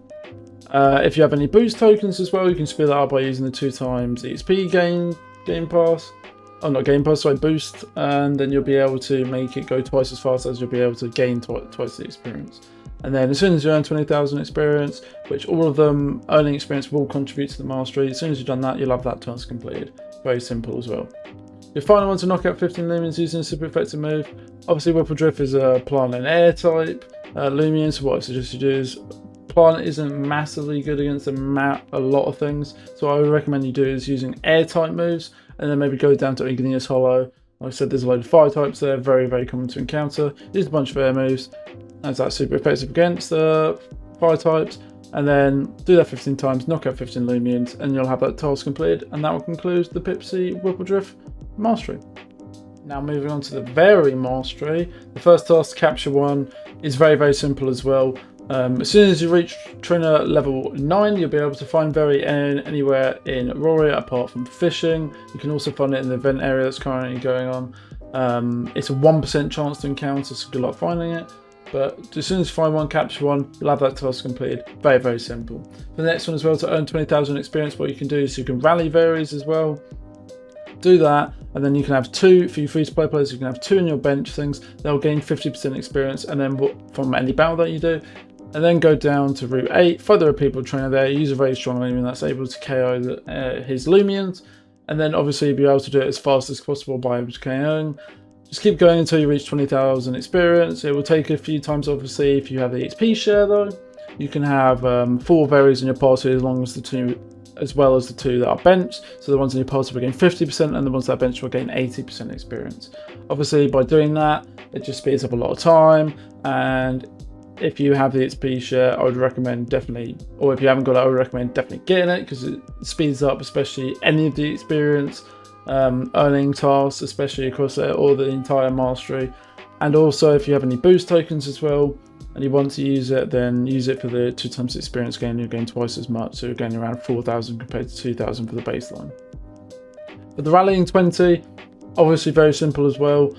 If you have any boost tokens as well, you can speed that up by using the 2 times XP boost, and then you'll be able to make it go twice as fast as you'll be able to gain twice the experience. And then as soon as you earn 20,000 experience, which all of them earning experience will contribute to the mastery, as soon as you've done that, you'll have that task completed. Very simple as well. Your final one to knock out 15 Loomians using a super effective move. Obviously Whipple is a plant and air type Loomian, so what I suggest you do is, plant isn't massively good against a lot of things, so what I would recommend you do is using air type moves, and then maybe go down to Igneous Hollow. Like I said, there's a load of fire types there, very, very common to encounter. Use a bunch of air moves, as that's super effective against fire types, and then do that 15 times, knock out 15 Loomians, and you'll have that task completed, and that will conclude the Pipsee Whipple mastery. Now moving on to the Vari mastery, the first task, capture 1, is very, very simple as well. As soon as you reach trainer level 9, you'll be able to find Vari anywhere in Aurora apart from fishing. You can also find it in the event area that's currently going on. It's a 1% chance to encounter, so good luck finding it. But as soon as you find one, capture 1, you'll have that task completed. Very, very simple. For the next one as well, to earn 20,000 experience, what you can do is you can rally Varies as well. Do that, and then you can have 2 for your free to play players. You can have 2 in your bench things. They'll gain 50% experience, and then from any battle that you do. And then go down to Route 8, fight the repeatable trainer there, use a very strong Loomian that's able to KO his Loomians, and then obviously be able to do it as fast as possible by able to KOing. Just keep going until you reach 20,000 experience. It will take a few times, obviously, if you have the XP share though. You can have 4 Varies in your party as well as the 2 that are benched. So the ones in your party will gain 50%, and the ones that are benched will gain 80% experience. Obviously by doing that, it just speeds up a lot of time, and if you have the XP share, I would recommend definitely, or if you haven't got it, I would recommend definitely getting it, because it speeds up especially any of the experience earning tasks, especially across it, or the entire mastery. And also if you have any boost tokens as well and you want to use it, then use it for the 2 times experience gain. You'll gain twice as much, so you're getting around 4,000 compared to 2,000 for the baseline. But the rallying 20, obviously very simple as well.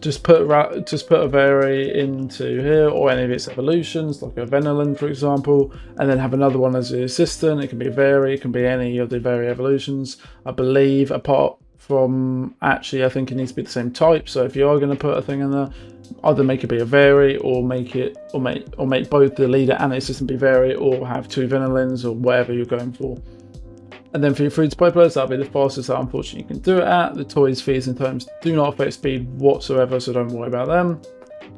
just put a Vari into here, or any of its evolutions, like a Venolin, for example, and then have another one as the assistant. It can be a Vari, it can be any of the Vari evolutions, I believe, apart from, actually, I think it needs to be the same type. So if you are going to put a thing in there, either make it be a Vari, or make both the leader and the assistant be Vari, or have 2 Venolins, or whatever you're going for. And then for your free-to-play players, that'll be the fastest that unfortunately you can do it at. The toys, fees, and times do not affect speed whatsoever, so don't worry about them.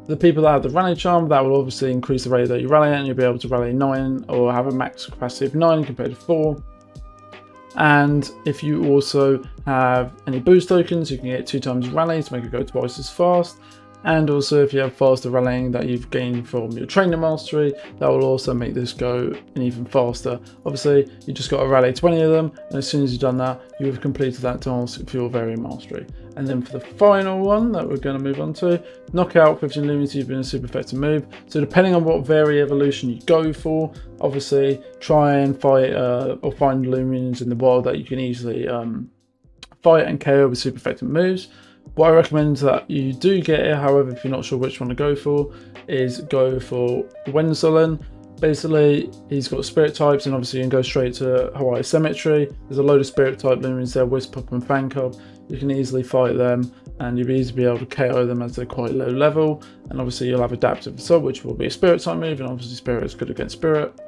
The people that have the rally charm, that will obviously increase the rate that you rally at, and you'll be able to rally 9, or have a max capacity of 9 compared to 4. And if you also have any boost tokens, you can get 2 times rally to make it go twice as fast. And also, if you have faster rallying that you've gained from your trainer mastery, that will also make this go even faster. Obviously, you just got to rally 20 of them, and as soon as you've done that, you have completed that task for your Vari mastery. And then for the final one that we're going to move on to, knock out 15 Loomians you've been a super effective move. So depending on what Vari evolution you go for, obviously try and fight or find Loomians in the wild that you can easily fight and KO with super effective moves. What I recommend that you do get here, however, if you're not sure which one to go for, is go for Wenzelin. Basically, he's got spirit types, and obviously you can go straight to Hawaii Cemetery. There's a load of spirit type Loomians there, Wisp-Up and Fangcub. You can easily fight them, and you'll easily be able to KO them as they're quite low level. And obviously you'll have Adaptive Assault, which will be a spirit type move, and obviously spirit is good against spirit.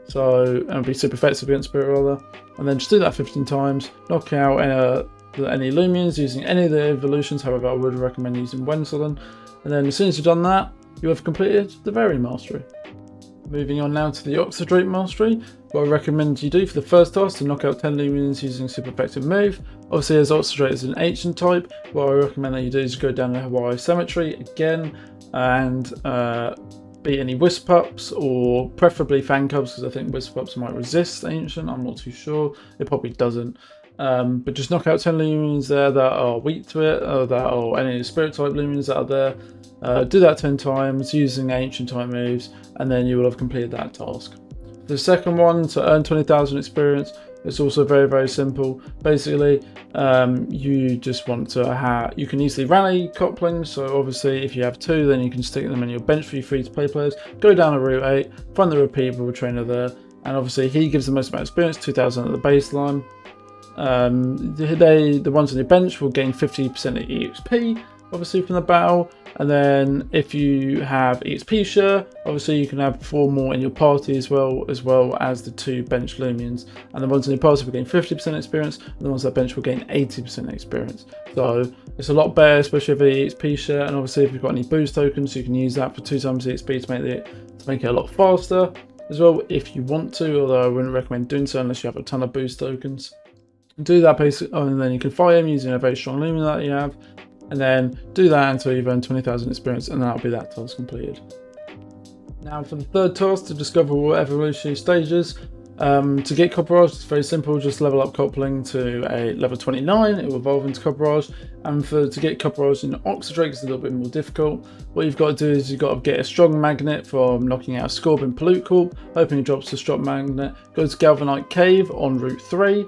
So, and it'll be super effective against spirit rather. And then just do that 15 times, knock out any Loomians using any of the evolutions. However, I would recommend using Wenzelin. And then as soon as you've done that, you have completed the Vari mastery. Moving on now to the Oxydrake mastery. What I recommend you do for the first task to knock out 10 Loomians using a super effective move. Obviously, as Oxydrake is an ancient type, what I recommend that you do is go down to Hawaii Cemetery again and beat any Wisp-Ups, or preferably Fangcubs, because I think Wisp-Ups might resist ancient. I'm not too sure. It probably doesn't. But just knock out 10 Loomians there that are weak to it, or any spirit type Loomians that are there. Do that 10 times using ancient type moves, and then you will have completed that task. The second one, to earn 20,000 experience, it's also very, very simple. Basically, you just want to you can easily rally Coplings. So obviously if you have 2, then you can stick them in your bench for your free-to-play players. Go down to Route 8, find the repeatable trainer there, and obviously he gives the most amount of experience, 2,000 at the baseline. The ones on your bench will gain 50% of EXP, obviously, from the battle. And then if you have EXP share, obviously you can have 4 more in your party as well as the 2 bench Loomians. And the ones in your party will gain 50% experience, and the ones that bench will gain 80% experience. So it's a lot better, especially with the EXP share. And obviously if you've got any boost tokens, you can use that for 2 times EXP to make it a lot faster as well, if you want to, although I wouldn't recommend doing so unless you have a ton of boost tokens. Do that basically, and then you can fight him using a very strong Loomian that you have, and then do that until you've earned 20,000 experience, and that'll be that task completed. Now for the third task, to discover what evolutionary stages. To get Copperage, it's very simple. Just level up Copling to a level 29. It will evolve into Copperage. And to get Copperage in Oxydrake, it's a little bit more difficult. What you've got to do is you've got to get a strong magnet from knocking out Scorb in Poochrol, hoping it drops a strong magnet. Go to Galvanite Cave on Route 3.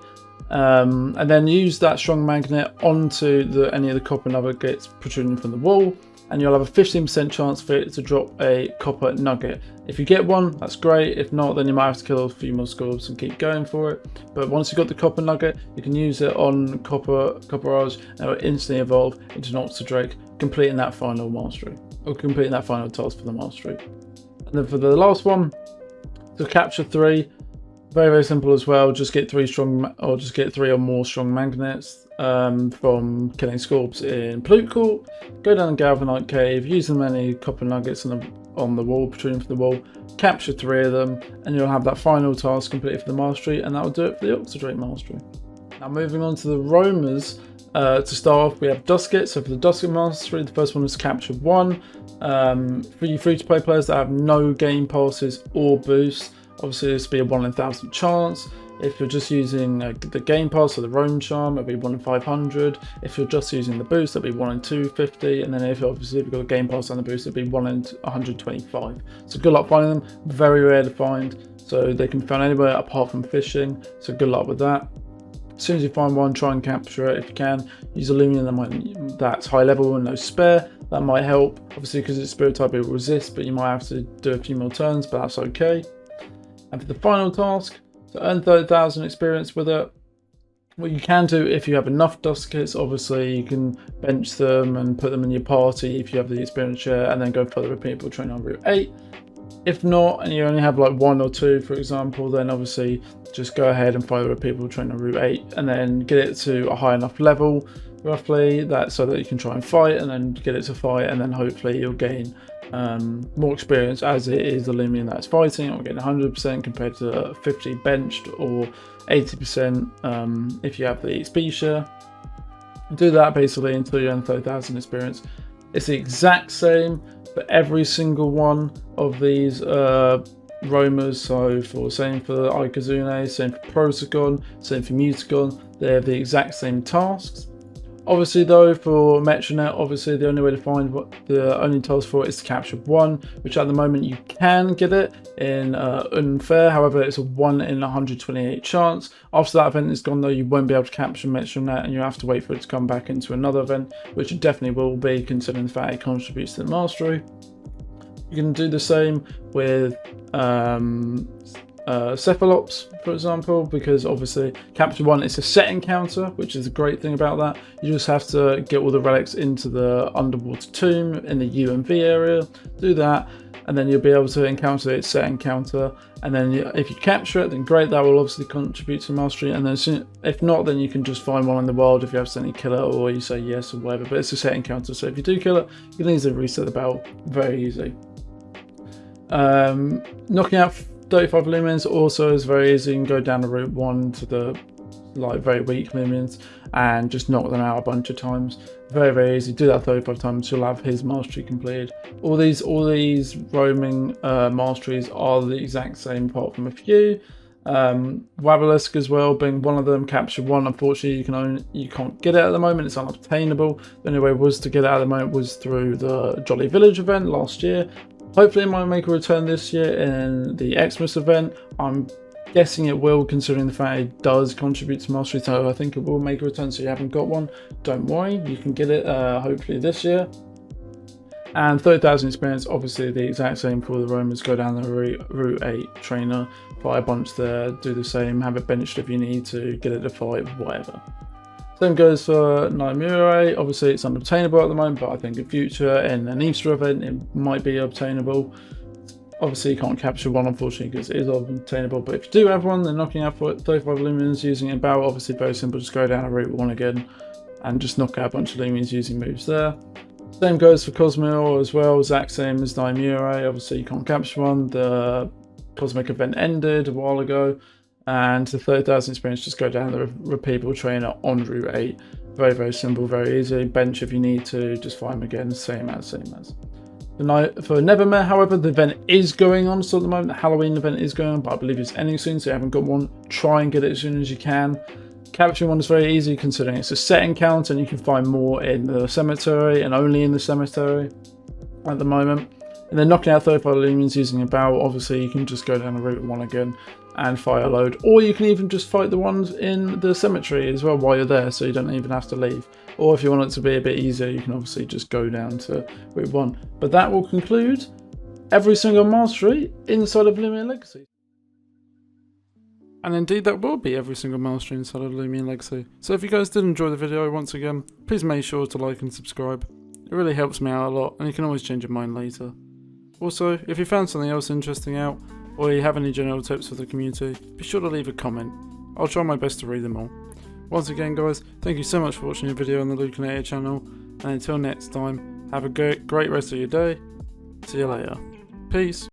And then use that strong magnet onto any of the copper nuggets protruding from the wall, and you'll have a 15% chance for it to drop a copper nugget. If you get one, that's great. If not, then you might have to kill a few more Scorbs and keep going for it. But once you've got the copper nugget, you can use it on Copperage, and it will instantly evolve into an Oxydrake, completing that final mastery, or completing that final task for the mastery. And then for the last one, to capture 3. Very, very simple as well. Just get 3 or more strong magnets from killing Scorbs in Poochrol. Go down the Galvanite Cave, use the many copper nuggets on the wall, protruding from the wall. Capture 3 of them, and you'll have that final task completed for the mastery, and that will do it for the Oxydrake mastery. Now moving on to the roamers. To start off, we have Dusket. So for the Dusket mastery, the first one is capture 1. For you free-to-play players that have no game passes or boosts, obviously this will be a 1 in 1,000 chance. If you're just using the game pass or the roam charm, it'll be 1 in 500. If you're just using the boost, it'll be 1 in 250. And then if you've got a game pass and the boost, it'll be 1 in 125. So good luck finding them. Very rare to find, so they can be found anywhere apart from fishing. So good luck with that. As soon as you find one, try and capture it if you can. Use a Loomian that's high level and no spare. That might help, obviously because it's spirit type it will resist, but you might have to do a few more turns, but that's okay. And for the final task, to earn 30,000 experience with it, what you can do if you have enough dust kits, obviously you can bench them and put them in your party if you have the experience share, and then go for the repeatable train on Route 8. If not, and you only have like 1 or 2, for example, then obviously just go ahead and follow the repeatable train on Route 8, and then get it to a high enough level, roughly, that so that you can try and fight, and then get it to fight, and then hopefully you'll gain more experience as it is the Loomian that's fighting. Or getting 100% compared to 50 benched, or 80% if you have the XP share. Do that basically until you earn 30,000 experience. It's the exact same for every single one of these roamers. So same for Icigool, same for Protogon, same for Mutagon. They have the exact same tasks. Obviously though, for Metronet, obviously the only way to find what the only task for it is to capture 1, which at the moment you can get it in Unfair. However, it's a 1 in 128 chance. After that event is gone though, you won't be able to capture Metronet, and you have to wait for it to come back into another event, which it definitely will be, considering the fact it contributes to the mastery. You can do the same with Cephalops, for example, because obviously capture 1 is a set encounter, which is a great thing about that. You just have to get all the relics into the underwater tomb in the UMV area, do that, and then you'll be able to encounter its set encounter. And then if you capture it, then great, that will obviously contribute to mastery. And then if not, then you can just find one in the wild if you accidentally kill it, or you say yes or whatever, but it's a set encounter, so if you do kill it, you can easily reset the battle very easy. Knocking out 35 Loomians also is very easy. You can go down to Route 1 to the very weak Loomians and just knock them out a bunch of times. Very easy. Do that 35 times, you'll have his mastery completed. All these roaming masteries are the exact same apart from a few. Wabalisk as well being one of them. Capture 1, unfortunately you can't get it at the moment, it's unobtainable. The only way was to get it at the moment was through the Jolly Village event last year. Hopefully it might make a return this year in the Xmas event. I'm guessing it will, considering the fact it does contribute to mastery, so I think it will make a return. So you haven't got one, don't worry, you can get it hopefully this year. And 30,000 experience, obviously the exact same for the Romans. Go down the Route 8 trainer, fight a bunch there, do the same, have it benched if you need to, get it to fight, whatever. Same goes for Naimure. Obviously it's unobtainable at the moment, but I think in future in an Easter event it might be obtainable. Obviously you can't capture 1 unfortunately because it is obtainable, but if you do have one, then knocking out 35 Loomians using it in battle, obviously very simple, just go down to Route 1 again and just knock out a bunch of Loomians using moves there. Same goes for Cosmo as well, exact same as Naimure. Obviously you can't capture 1, the Cosmic event ended a while ago. And the 30,000 experience, just go down the repeatable trainer on Route 8. Very simple, very easy. Bench if you need to, just find them again, same as. For Nevermare, however, the event is going on still at the moment. The Halloween event is going on, but I believe it's ending soon, so you haven't got one, try and get it as soon as you can. Capturing 1 is very easy, considering it's a set encounter and you can find more in the cemetery and only in the cemetery at the moment. And then knocking out 35 Loomians using a bow, obviously you can just go down to Route 1 again and fight a load, or you can even just fight the ones in the cemetery as well while you're there, so you don't even have to leave. Or if you want it to be a bit easier, you can obviously just go down to Route 1. But that will conclude every single mastery inside of Loomian Legacy. And indeed that will be every single mastery inside of Loomian Legacy. So if you guys did enjoy the video, once again, please make sure to like and subscribe. It really helps me out a lot, and you can always change your mind later. Also, if you found something else interesting out, or you have any general tips for the community, be sure to leave a comment. I'll try my best to read them all. Once again guys, thank you so much for watching the video on the Loomian channel, and until next time, have a great rest of your day. See you later. Peace.